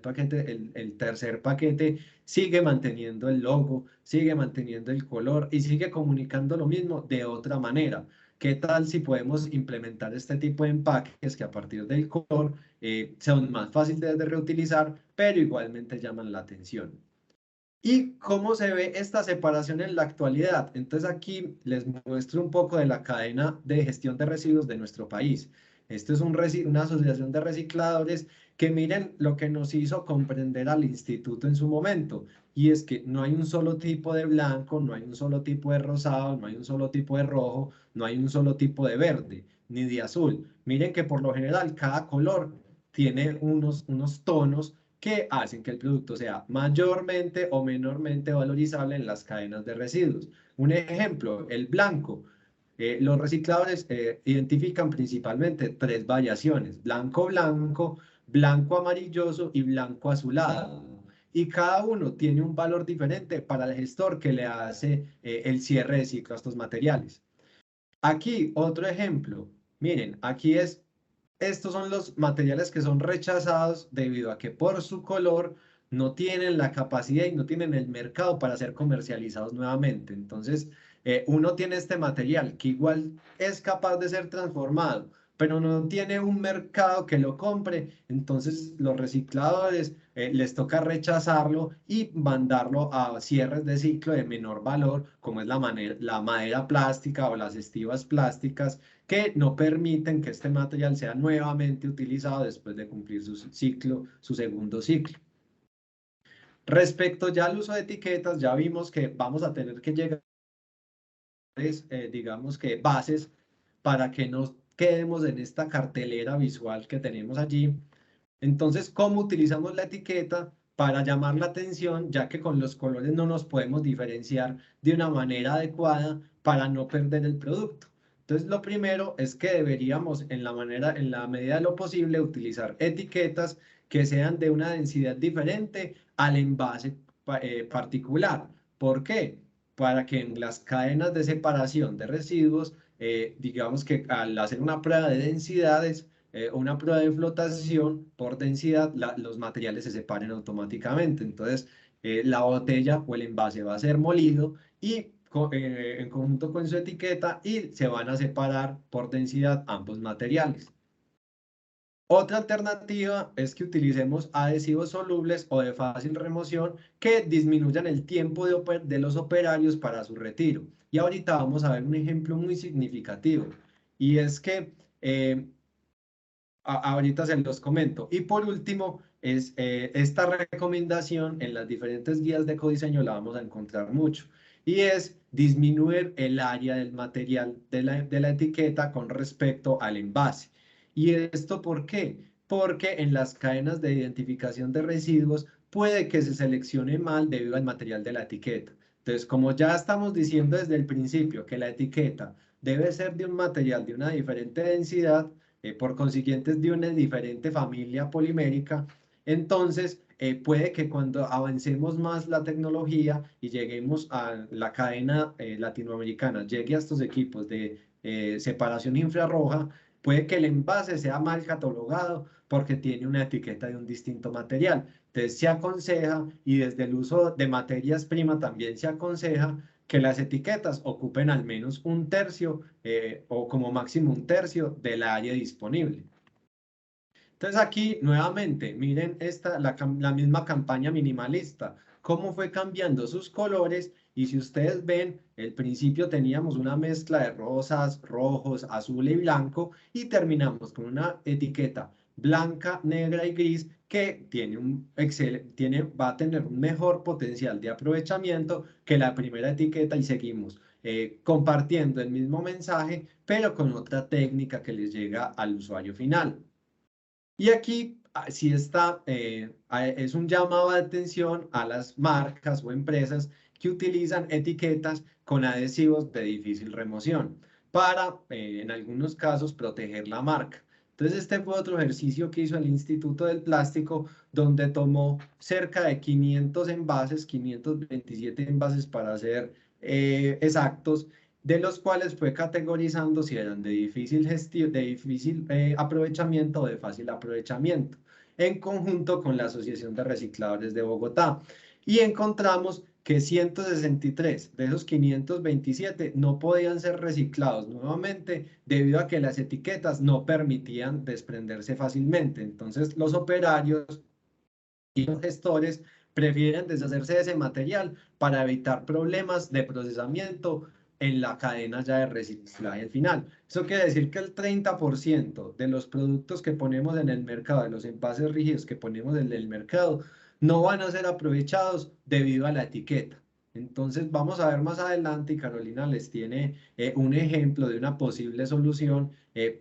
el tercer paquete sigue manteniendo el logo, sigue manteniendo el color y sigue comunicando lo mismo de otra manera. ¿Qué tal si podemos implementar este tipo de empaques que a partir del color son más fáciles de reutilizar, pero igualmente llaman la atención? ¿Y cómo se ve esta separación en la actualidad? Entonces aquí les muestro un poco de la cadena de gestión de residuos de nuestro país. Esto es una asociación de recicladores que miren lo que nos hizo comprender al instituto en su momento, y es que no hay un solo tipo de blanco, no hay un solo tipo de rosado, no hay un solo tipo de rojo, no hay un solo tipo de verde, ni de azul. Miren que por lo general cada color tiene unos tonos que hacen que el producto sea mayormente o menormente valorizable en las cadenas de residuos. Un ejemplo, el blanco. Los recicladores identifican principalmente 3 variaciones: blanco blanco, blanco amarilloso y blanco azulado. Y cada uno tiene un valor diferente para el gestor que le hace el cierre de ciclo a estos materiales. Aquí otro ejemplo. Miren, estos son los materiales que son rechazados debido a que por su color no tienen la capacidad y no tienen el mercado para ser comercializados nuevamente. Entonces, uno tiene este material que igual es capaz de ser transformado, pero no tiene un mercado que lo compre, entonces los recicladores les toca rechazarlo y mandarlo a cierres de ciclo de menor valor, como es la madera plástica o las estivas plásticas, que no permiten que este material sea nuevamente utilizado después de cumplir su ciclo, su segundo ciclo. Respecto ya al uso de etiquetas, ya vimos que vamos a tener que llegar, digamos que bases para que no quedemos en esta cartelera visual que tenemos allí. Entonces, ¿cómo utilizamos la etiqueta para llamar la atención, ya que con los colores no nos podemos diferenciar de una manera adecuada para no perder el producto? Entonces, lo primero es que deberíamos, en la medida de lo posible, utilizar etiquetas que sean de una densidad diferente al envase particular. ¿Por qué? Para que en las cadenas de separación de residuos, digamos que al hacer una prueba de densidades, una prueba de flotación por densidad, los materiales se separen automáticamente. Entonces, la botella o el envase va a ser molido y en conjunto con su etiqueta y se van a separar por densidad ambos materiales. Otra alternativa es que utilicemos adhesivos solubles o de fácil remoción que disminuyan el tiempo de los operarios para su retiro. Y ahorita vamos a ver un ejemplo muy significativo. Y es que ahorita se los comento. Y por último, esta recomendación en las diferentes guías de ecodiseño la vamos a encontrar mucho. Y es disminuir el área del material de la etiqueta con respecto al envase. ¿Y esto por qué? Porque en las cadenas de identificación de residuos puede que se seleccione mal debido al material de la etiqueta. Entonces, como ya estamos diciendo desde el principio que la etiqueta debe ser de un material de una diferente densidad, por consiguiente es de una diferente familia polimérica, entonces puede que cuando avancemos más la tecnología y lleguemos a la cadena latinoamericana, llegue a estos equipos de separación infrarroja, puede que el envase sea mal catalogado porque tiene una etiqueta de un distinto material. Entonces se aconseja, y desde el uso de materias primas también se aconseja, que las etiquetas ocupen al menos un tercio o como máximo un tercio del área disponible. Entonces aquí nuevamente, miren la misma campaña minimalista, cómo fue cambiando sus colores, y si ustedes ven, al principio teníamos una mezcla de rosas, rojos, azul y blanco, y terminamos con una etiqueta blanca, negra y gris que va a tener un mejor potencial de aprovechamiento que la primera etiqueta, y seguimos compartiendo el mismo mensaje, pero con otra técnica que les llega al usuario final. Y aquí sí está, es un llamado de atención a las marcas o empresas que utilizan etiquetas con adhesivos de difícil remoción para, en algunos casos, proteger la marca. Entonces, este fue otro ejercicio que hizo el Instituto del Plástico, donde tomó cerca de 500 envases, 527 envases para ser exactos, de los cuales fue categorizando si eran de difícil gestión, de difícil aprovechamiento o de fácil aprovechamiento, en conjunto con la Asociación de Recicladores de Bogotá. Y encontramos que 163 de esos 527 no podían ser reciclados nuevamente debido a que las etiquetas no permitían desprenderse fácilmente. Entonces, los operarios y los gestores prefieren deshacerse de ese material para evitar problemas de procesamiento en la cadena ya de reciclaje al final. Eso quiere decir que el 30% de los productos que ponemos en el mercado, de los envases rígidos que ponemos en el mercado, no van a ser aprovechados debido a la etiqueta. Entonces vamos a ver más adelante, y Carolina les tiene un ejemplo de una posible solución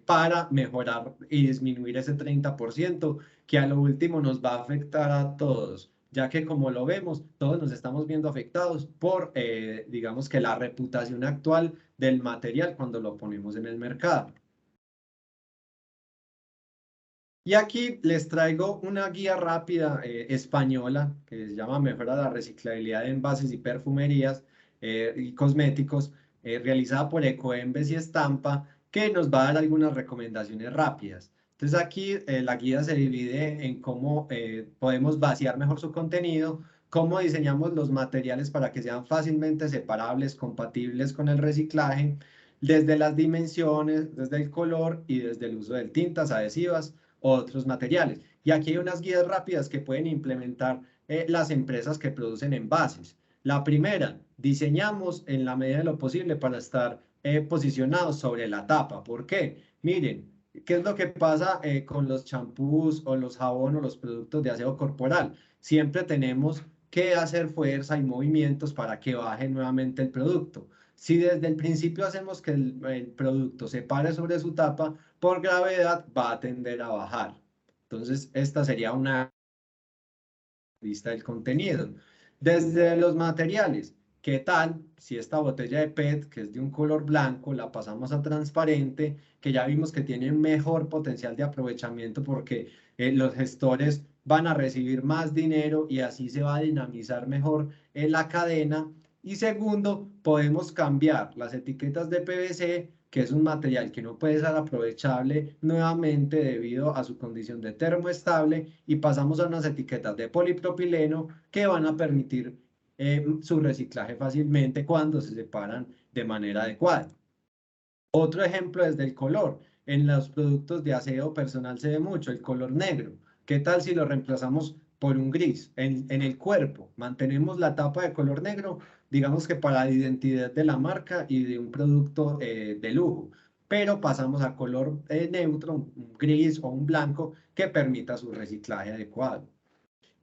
para mejorar y disminuir ese 30%, que a lo último nos va a afectar a todos, ya que como lo vemos, todos nos estamos viendo afectados por, digamos que la reputación actual del material cuando lo ponemos en el mercado. Y aquí les traigo una guía rápida española que se llama Mejora la reciclabilidad de envases y perfumerías y cosméticos, realizada por Ecoembes y Estampa, que nos va a dar algunas recomendaciones rápidas. Entonces aquí la guía se divide en cómo podemos vaciar mejor su contenido, cómo diseñamos los materiales para que sean fácilmente separables, compatibles con el reciclaje, desde las dimensiones, desde el color y desde el uso de tintas, adhesivas o otros materiales. Y aquí hay unas guías rápidas que pueden implementar las empresas que producen envases. La primera, diseñamos en la medida de lo posible para estar posicionados sobre la tapa. ¿Por qué? Miren, ¿qué es lo que pasa con los champús o los jabones o los productos de aseo corporal? Siempre tenemos que hacer fuerza y movimientos para que baje nuevamente el producto. Si desde el principio hacemos que el producto se pare sobre su tapa, por gravedad va a tender a bajar. Entonces, esta sería una vista del contenido. Desde los materiales, ¿qué tal si esta botella de PET, que es de un color blanco, la pasamos a transparente, que ya vimos que tiene mejor potencial de aprovechamiento porque los gestores van a recibir más dinero y así se va a dinamizar mejor la cadena? Y segundo, podemos cambiar las etiquetas de PVC, que es un material que no puede ser aprovechable nuevamente debido a su condición de termoestable, y pasamos a unas etiquetas de polipropileno que van a permitir su reciclaje fácilmente cuando se separan de manera adecuada. Otro ejemplo es del color. En los productos de aseo personal se ve mucho el color negro. ¿Qué tal si lo reemplazamos por un gris? En el cuerpo mantenemos la tapa de color negro, digamos que para la identidad de la marca y de un producto de lujo, pero pasamos a color neutro, un gris o un blanco que permita su reciclaje adecuado.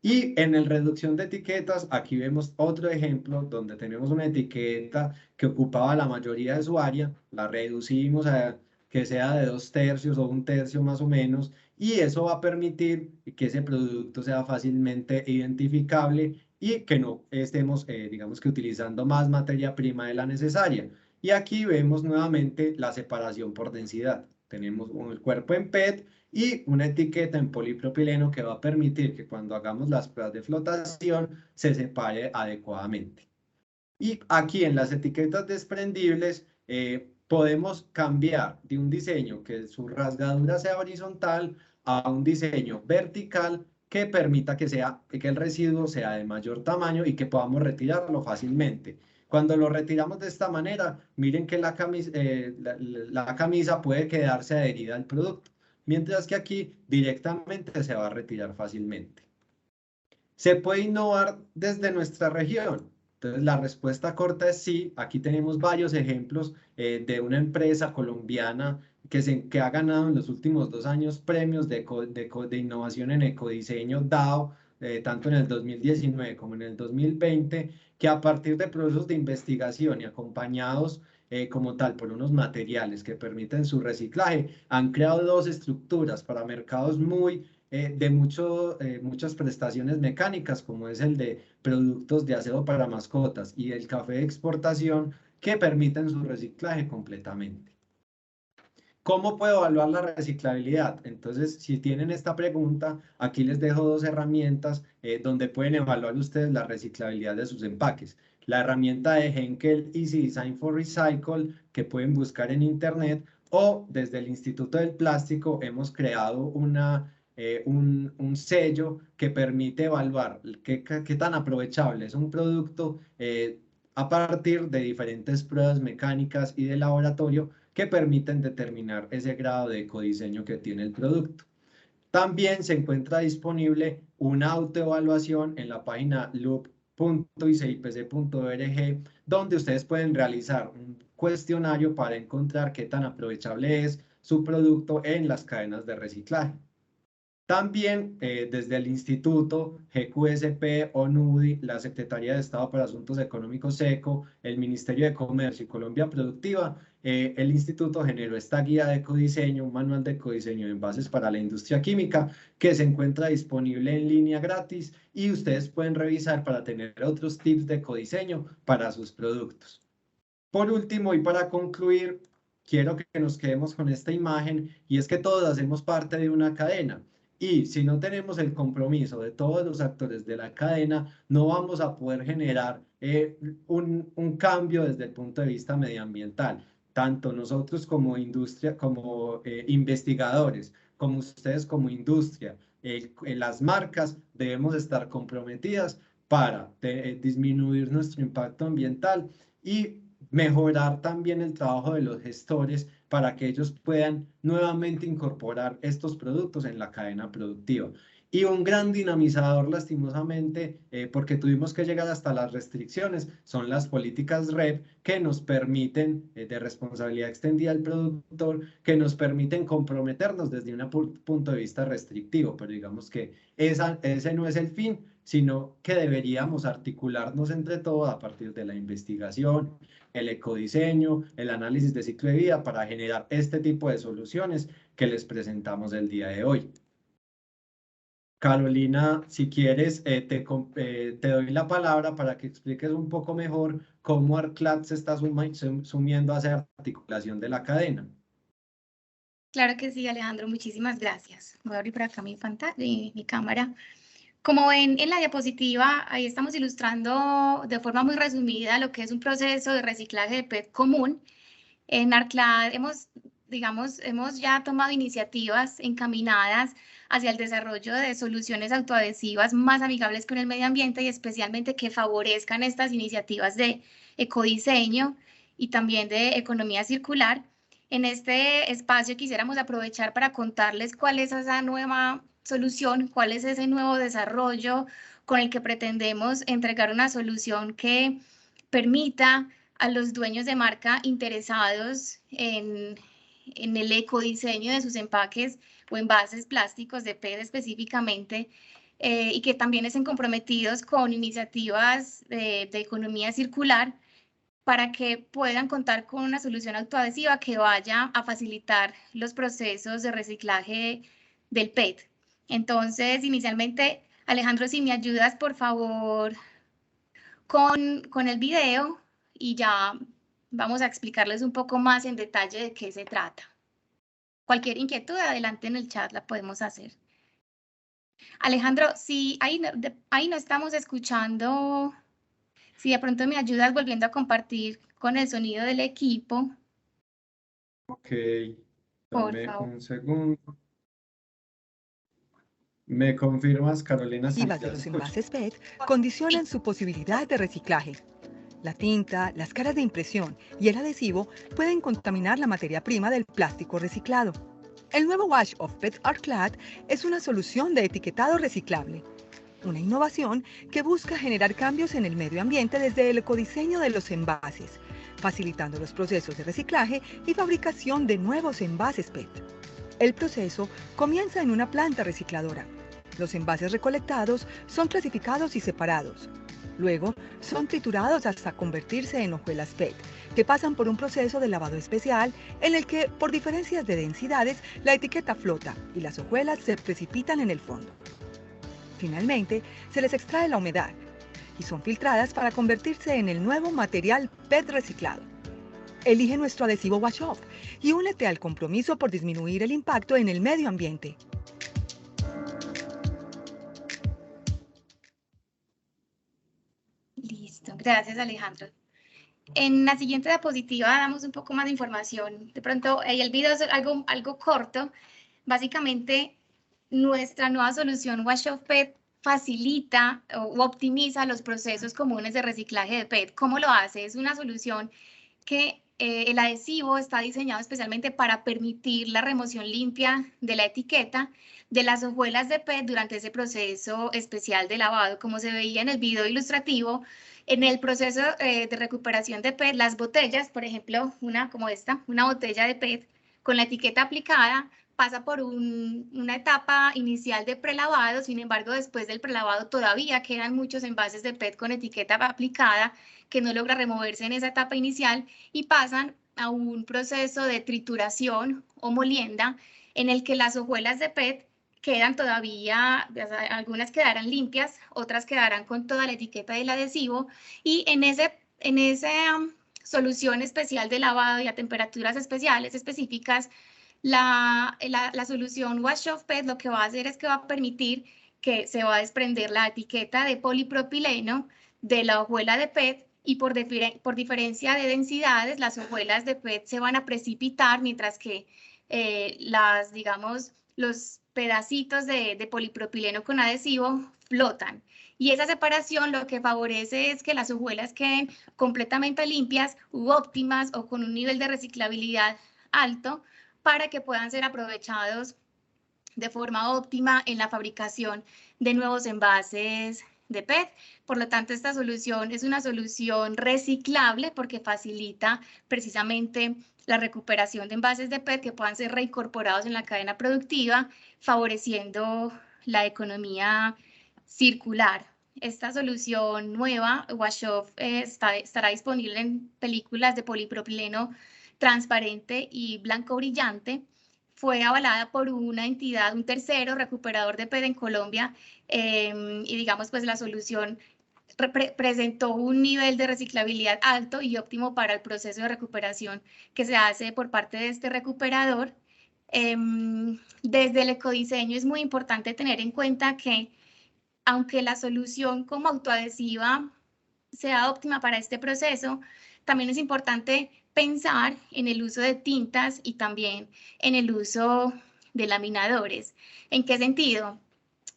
Y en el reducción de etiquetas, aquí vemos otro ejemplo donde tenemos una etiqueta que ocupaba la mayoría de su área, la reducimos a que sea de 2/3 o 1/3 más o menos, y eso va a permitir que ese producto sea fácilmente identificable y que no estemos, digamos que utilizando más materia prima de la necesaria. Y aquí vemos nuevamente la separación por densidad. Tenemos el cuerpo en PET y una etiqueta en polipropileno que va a permitir que cuando hagamos las pruebas de flotación se separe adecuadamente. Y aquí en las etiquetas desprendibles podemos cambiar de un diseño que su rasgadura sea horizontal a un diseño vertical que permita que el residuo sea de mayor tamaño y que podamos retirarlo fácilmente. Cuando lo retiramos de esta manera, miren que la camisa puede quedarse adherida al producto, mientras que aquí directamente se va a retirar fácilmente. ¿Se puede innovar desde nuestra región? Entonces, la respuesta corta es sí. Aquí tenemos varios ejemplos de una empresa colombiana que ha ganado en los últimos 2 años premios de innovación en ecodiseño DAO, tanto en el 2019 como en el 2020, que a partir de procesos de investigación y acompañados como tal por unos materiales que permiten su reciclaje, han creado 2 estructuras para mercados de muchas prestaciones mecánicas, como es el de productos de aseo para mascotas y el café de exportación, que permiten su reciclaje completamente. ¿Cómo puedo evaluar la reciclabilidad? Entonces, si tienen esta pregunta, aquí les dejo 2 herramientas donde pueden evaluar ustedes la reciclabilidad de sus empaques. La herramienta de Henkel Easy Design for Recycle, que pueden buscar en internet, o desde el Instituto del Plástico hemos creado un sello que permite evaluar qué tan aprovechable es un producto a partir de diferentes pruebas mecánicas y de laboratorio que permiten determinar ese grado de ecodiseño que tiene el producto. También se encuentra disponible una autoevaluación en la página loop.icipc.org, donde ustedes pueden realizar un cuestionario para encontrar qué tan aprovechable es su producto en las cadenas de reciclaje. También desde el Instituto, GQSP, ONUDI, la Secretaría de Estado para Asuntos Económicos SECO, el Ministerio de Comercio y Colombia Productiva, el Instituto generó esta guía de ecodiseño, un manual de ecodiseño de envases para la industria química, que se encuentra disponible en línea gratis y ustedes pueden revisar para tener otros tips de ecodiseño para sus productos. Por último, y para concluir, quiero que nos quedemos con esta imagen, y es que todos hacemos parte de una cadena. Y si no tenemos el compromiso de todos los actores de la cadena, no vamos a poder generar un cambio desde el punto de vista medioambiental. Tanto nosotros como industria, como investigadores, como ustedes como industria, las marcas debemos estar comprometidas para disminuir nuestro impacto ambiental y mejorar también el trabajo de los gestores para que ellos puedan nuevamente incorporar estos productos en la cadena productiva. Y un gran dinamizador, lastimosamente, porque tuvimos que llegar hasta las restricciones, son las políticas REP que nos permiten, de responsabilidad extendida al productor, que nos permiten comprometernos desde un punto de vista restrictivo, pero digamos que ese no es el fin, sino que deberíamos articularnos entre todos a partir de la investigación, el ecodiseño, el análisis de ciclo de vida para generar este tipo de soluciones que les presentamos el día de hoy. Carolina, si quieres, te doy la palabra para que expliques un poco mejor cómo ArcLab se está sumiendo a esa articulación de la cadena. Claro que sí, Alejandro, muchísimas gracias. Voy a abrir por acá mi pantalla, mi cámara. Como ven en la diapositiva, ahí estamos ilustrando de forma muy resumida lo que es un proceso de reciclaje de PET común. En ArcLab hemos ya tomado iniciativas encaminadas hacia el desarrollo de soluciones autoadhesivas más amigables con el medio ambiente y especialmente que favorezcan estas iniciativas de ecodiseño y también de economía circular. En este espacio quisiéramos aprovechar para contarles cuál es esa nueva solución, cuál es ese nuevo desarrollo con el que pretendemos entregar una solución que permita a los dueños de marca interesados en el ecodiseño de sus empaques o envases plásticos de PET específicamente, y que también estén comprometidos con iniciativas de economía circular para que puedan contar con una solución autoadhesiva que vaya a facilitar los procesos de reciclaje del PET. Entonces, inicialmente, Alejandro, si me ayudas, por favor, con el video y ya vamos a explicarles un poco más en detalle de qué se trata. Cualquier inquietud, adelante en el chat la podemos hacer. Alejandro, si ahí no estamos escuchando, si de pronto me ayudas volviendo a compartir con el sonido del equipo. Ok, Por dame favor. un segundo. ¿Me confirmas, Carolina? Si De los envases PET condicionan su posibilidad de reciclaje. La tinta, las caras de impresión y el adhesivo pueden contaminar la materia prima del plástico reciclado. El nuevo Wash of PET ArcLab es una solución de etiquetado reciclable, una innovación que busca generar cambios en el medio ambiente desde el ecodiseño de los envases, facilitando los procesos de reciclaje y fabricación de nuevos envases PET. El proceso comienza en una planta recicladora. Los envases recolectados son clasificados y separados. Luego, son triturados hasta convertirse en hojuelas PET, que pasan por un proceso de lavado especial en el que, por diferencias de densidades, la etiqueta flota y las hojuelas se precipitan en el fondo. Finalmente, se les extrae la humedad y son filtradas para convertirse en el nuevo material PET reciclado. Elige nuestro adhesivo Wash Off y únete al compromiso por disminuir el impacto en el medio ambiente. Listo, gracias Alejandro. En la siguiente diapositiva damos un poco más de información. De pronto, el video es algo corto. Básicamente, nuestra nueva solución Wash Off PET facilita o optimiza los procesos comunes de reciclaje de PET. ¿Cómo lo hace? Es una solución que el adhesivo está diseñado especialmente para permitir la remoción limpia de la etiqueta de las hojuelas de PET durante ese proceso especial de lavado. Como se veía en el video ilustrativo, en el proceso de recuperación de PET, las botellas, por ejemplo, una como esta, una botella de PET con la etiqueta aplicada, pasa por una etapa inicial de prelavado. Sin embargo, después del prelavado todavía quedan muchos envases de PET con etiqueta aplicada que no logra removerse en esa etapa inicial y pasan a un proceso de trituración o molienda en el que las hojuelas de PET quedan todavía, algunas quedarán limpias, otras quedarán con toda la etiqueta del adhesivo, y en esa solución especial de lavado y a temperaturas específicas, la solución Wash Off PET lo que va a hacer es que va a permitir que se va a desprender la etiqueta de polipropileno de la hojuela de PET, y por diferencia de densidades, las hojuelas de PET se van a precipitar, mientras que los pedacitos de polipropileno con adhesivo flotan. Y esa separación lo que favorece es que las hojuelas queden completamente limpias u óptimas o con un nivel de reciclabilidad alto para que puedan ser aprovechados de forma óptima en la fabricación de nuevos envases de PET. Por lo tanto, esta solución es una solución reciclable porque facilita precisamente la recuperación de envases de PET que puedan ser reincorporados en la cadena productiva, favoreciendo la economía circular. Esta solución nueva, Washoff, estará disponible en películas de polipropileno transparente y blanco brillante. Fue avalada por una entidad, un tercero recuperador de PET en Colombia, y digamos pues la solución presentó un nivel de reciclabilidad alto y óptimo para el proceso de recuperación que se hace por parte de este recuperador. Desde el ecodiseño es muy importante tener en cuenta que aunque la solución como autoadhesiva sea óptima para este proceso, también es importante pensar en el uso de tintas y también en el uso de laminadores. ¿En qué sentido?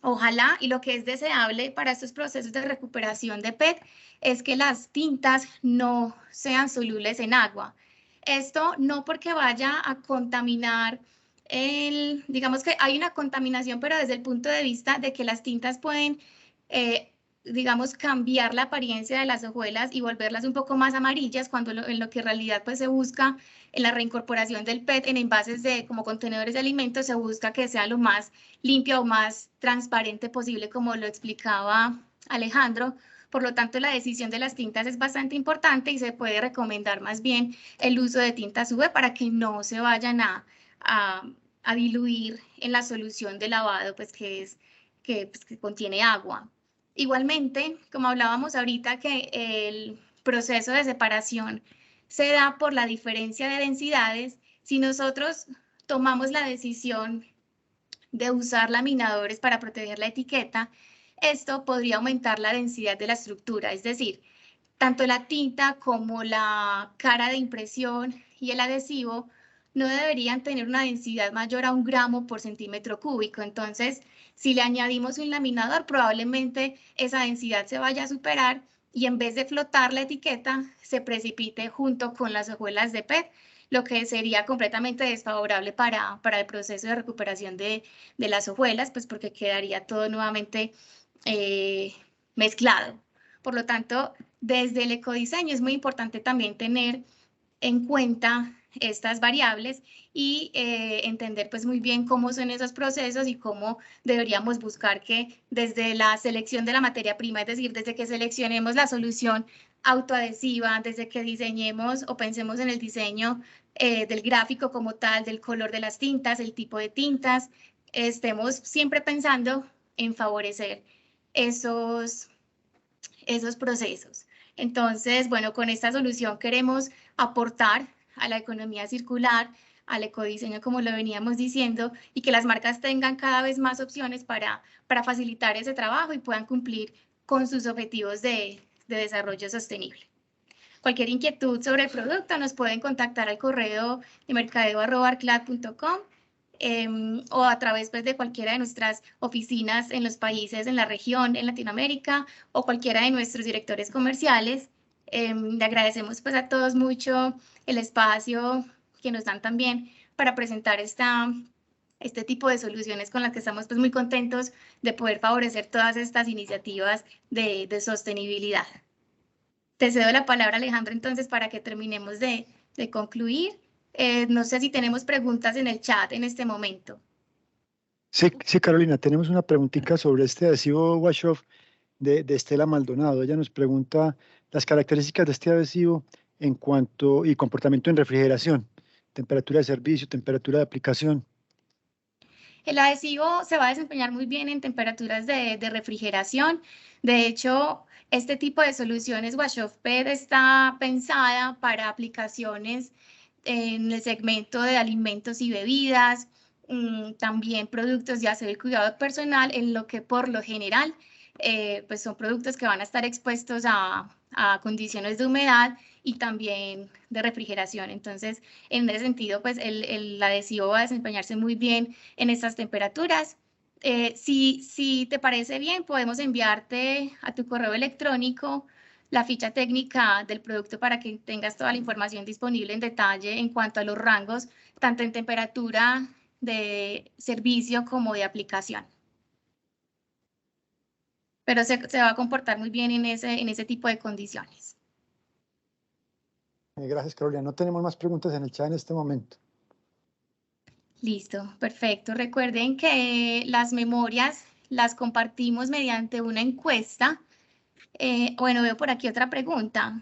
Ojalá, y lo que es deseable para estos procesos de recuperación de PET es que las tintas no sean solubles en agua. Esto no porque vaya a contaminar digamos que hay una contaminación, pero desde el punto de vista de que las tintas pueden, digamos, cambiar la apariencia de las hojuelas y volverlas un poco más amarillas, cuando en lo que en realidad pues se busca en la reincorporación del PET en envases como contenedores de alimentos, se busca que sea lo más limpia o más transparente posible, como lo explicaba Alejandro. Por lo tanto, la decisión de las tintas es bastante importante y se puede recomendar más bien el uso de tintas UV para que no se vayan a diluir en la solución de lavado, pues que contiene agua. Igualmente, como hablábamos ahorita, que el proceso de separación se da por la diferencia de densidades. Si nosotros tomamos la decisión de usar laminadores para proteger la etiqueta, esto podría aumentar la densidad de la estructura, es decir, tanto la tinta como la cara de impresión y el adhesivo no deberían tener una densidad mayor a 1 gramo por centímetro cúbico. Entonces, si le añadimos un laminador, probablemente esa densidad se vaya a superar y en vez de flotar la etiqueta, se precipite junto con las hojuelas de PET, lo que sería completamente desfavorable para el proceso de recuperación de las hojuelas, pues porque quedaría todo nuevamente mezclado. Por lo tanto, desde el ecodiseño es muy importante también tener en cuenta estas variables y entender pues muy bien cómo son esos procesos y cómo deberíamos buscar que desde la selección de la materia prima, es decir, desde que seleccionemos la solución autoadhesiva, desde que diseñemos o pensemos en el diseño del gráfico como tal, del color de las tintas, el tipo de tintas, estemos siempre pensando en favorecer esos procesos. Entonces, bueno, con esta solución queremos aportar a la economía circular, al ecodiseño, como lo veníamos diciendo, y que las marcas tengan cada vez más opciones para facilitar ese trabajo y puedan cumplir con sus objetivos de desarrollo sostenible. Cualquier inquietud sobre el producto nos pueden contactar al correo de mercadeo@arclad.com o a través pues, de cualquiera de nuestras oficinas en los países, en la región, en Latinoamérica, o cualquiera de nuestros directores comerciales. Le agradecemos pues, a todos mucho el espacio que nos dan también para presentar este tipo de soluciones con las que estamos pues, muy contentos de poder favorecer todas estas iniciativas de sostenibilidad. Te cedo la palabra, Alejandro, entonces, para que terminemos de concluir. No sé si tenemos preguntas en el chat en este momento. Sí, Carolina, tenemos una preguntita sobre este adhesivo Washoff de Estela Maldonado. Ella nos pregunta las características de este adhesivo en cuanto y comportamiento en refrigeración, temperatura de servicio, temperatura de aplicación. El adhesivo se va a desempeñar muy bien en temperaturas de refrigeración. De hecho, este tipo de soluciones Washoff PET está pensada para aplicaciones en el segmento de alimentos y bebidas, también productos de aseo y cuidado personal, en lo que por lo general pues son productos que van a estar expuestos a condiciones de humedad y también de refrigeración. Entonces, en ese sentido, pues el adhesivo va a desempeñarse muy bien en estas temperaturas. Si te parece bien, podemos enviarte a tu correo electrónico la ficha técnica del producto para que tengas toda la información disponible en detalle en cuanto a los rangos, tanto en temperatura de servicio como de aplicación. Pero se va a comportar muy bien en ese tipo de condiciones. Gracias, Carolina. No tenemos más preguntas en el chat en este momento. Listo, perfecto. Recuerden que las memorias las compartimos mediante una encuesta. Bueno, veo por aquí otra pregunta.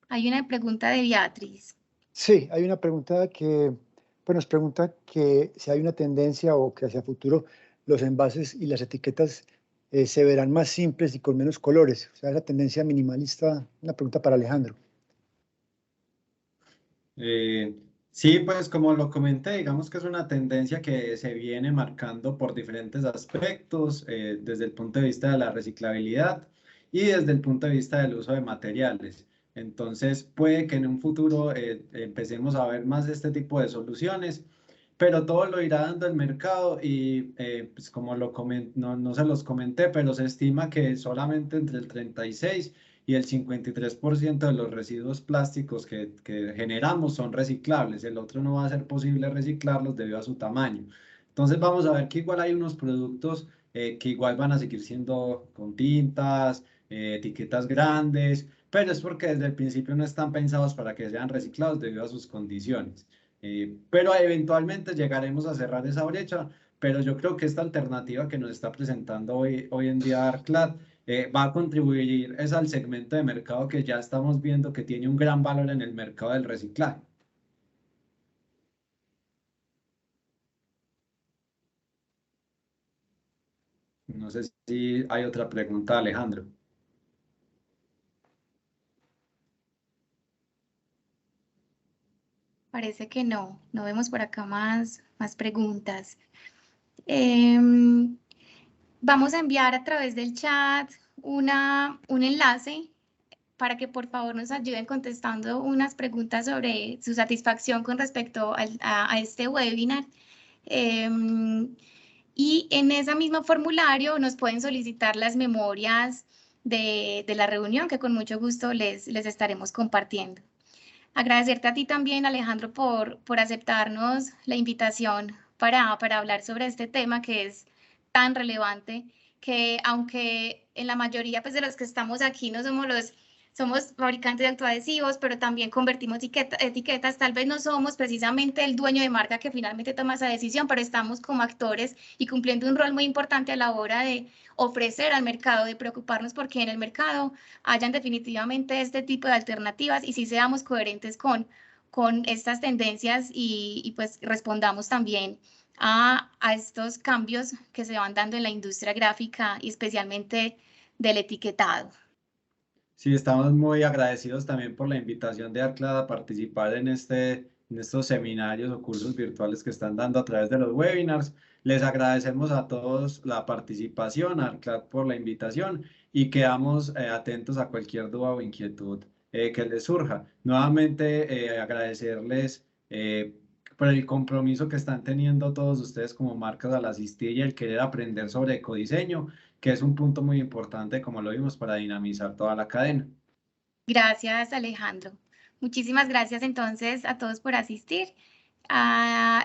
Hay una pregunta de Beatriz. Sí, hay una pregunta que pues nos pregunta que si hay una tendencia o que hacia futuro los envases y las etiquetas se verán más simples y con menos colores. O sea, esa tendencia minimalista, una pregunta para Alejandro. Sí, pues como lo comenté, digamos que es una tendencia que se viene marcando por diferentes aspectos, desde el punto de vista de la reciclabilidad y desde el punto de vista del uso de materiales. Entonces, puede que en un futuro empecemos a ver más de este tipo de soluciones, pero todo lo irá dando el mercado y pues como no se los comenté, pero se estima que solamente entre el 36 y el 53% de los residuos plásticos que generamos son reciclables. El otro no va a ser posible reciclarlos debido a su tamaño. Entonces vamos a ver que igual hay unos productos que igual van a seguir siendo con tintas, etiquetas grandes, pero es porque desde el principio no están pensados para que sean reciclados debido a sus condiciones. Pero eventualmente llegaremos a cerrar esa brecha, pero yo creo que esta alternativa que nos está presentando hoy en día ArcLab va a contribuir es al segmento de mercado que ya estamos viendo que tiene un gran valor en el mercado del reciclaje. No sé si hay otra pregunta, Alejandro. Parece que no vemos por acá más preguntas. Vamos a enviar a través del chat un enlace para que por favor nos ayuden contestando unas preguntas sobre su satisfacción con respecto a este webinar. Y en ese mismo formulario nos pueden solicitar las memorias de la reunión que con mucho gusto les estaremos compartiendo. Agradecerte a ti también, Alejandro, por aceptarnos la invitación para hablar sobre este tema que es tan relevante, que aunque en la mayoría pues, de los que estamos aquí no somos fabricantes de autoadhesivos, pero también convertimos etiquetas, tal vez no somos precisamente el dueño de marca que finalmente toma esa decisión, pero estamos como actores y cumpliendo un rol muy importante a la hora de ofrecer al mercado, de preocuparnos porque en el mercado hayan definitivamente este tipo de alternativas y si seamos coherentes con estas tendencias y pues respondamos también a estos cambios que se van dando en la industria gráfica y especialmente del etiquetado. Sí, estamos muy agradecidos también por la invitación de ArcLab a participar en estos seminarios o cursos virtuales que están dando a través de los webinars. Les agradecemos a todos la participación, a ArcLab por la invitación y quedamos atentos a cualquier duda o inquietud que les surja. Nuevamente agradecerles por el compromiso que están teniendo todos ustedes como marcas al asistir y el querer aprender sobre ecodiseño, que es un punto muy importante, como lo vimos, para dinamizar toda la cadena. Gracias, Alejandro. Muchísimas gracias entonces a todos por asistir.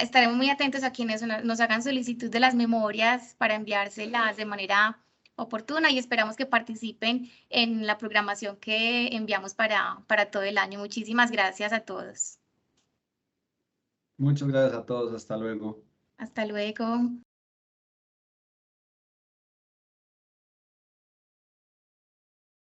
Estaremos muy atentos a quienes nos hagan solicitud de las memorias para enviárselas de manera oportuna y esperamos que participen en la programación que enviamos para todo el año. Muchísimas gracias a todos. Muchas gracias a todos. Hasta luego. Hasta luego.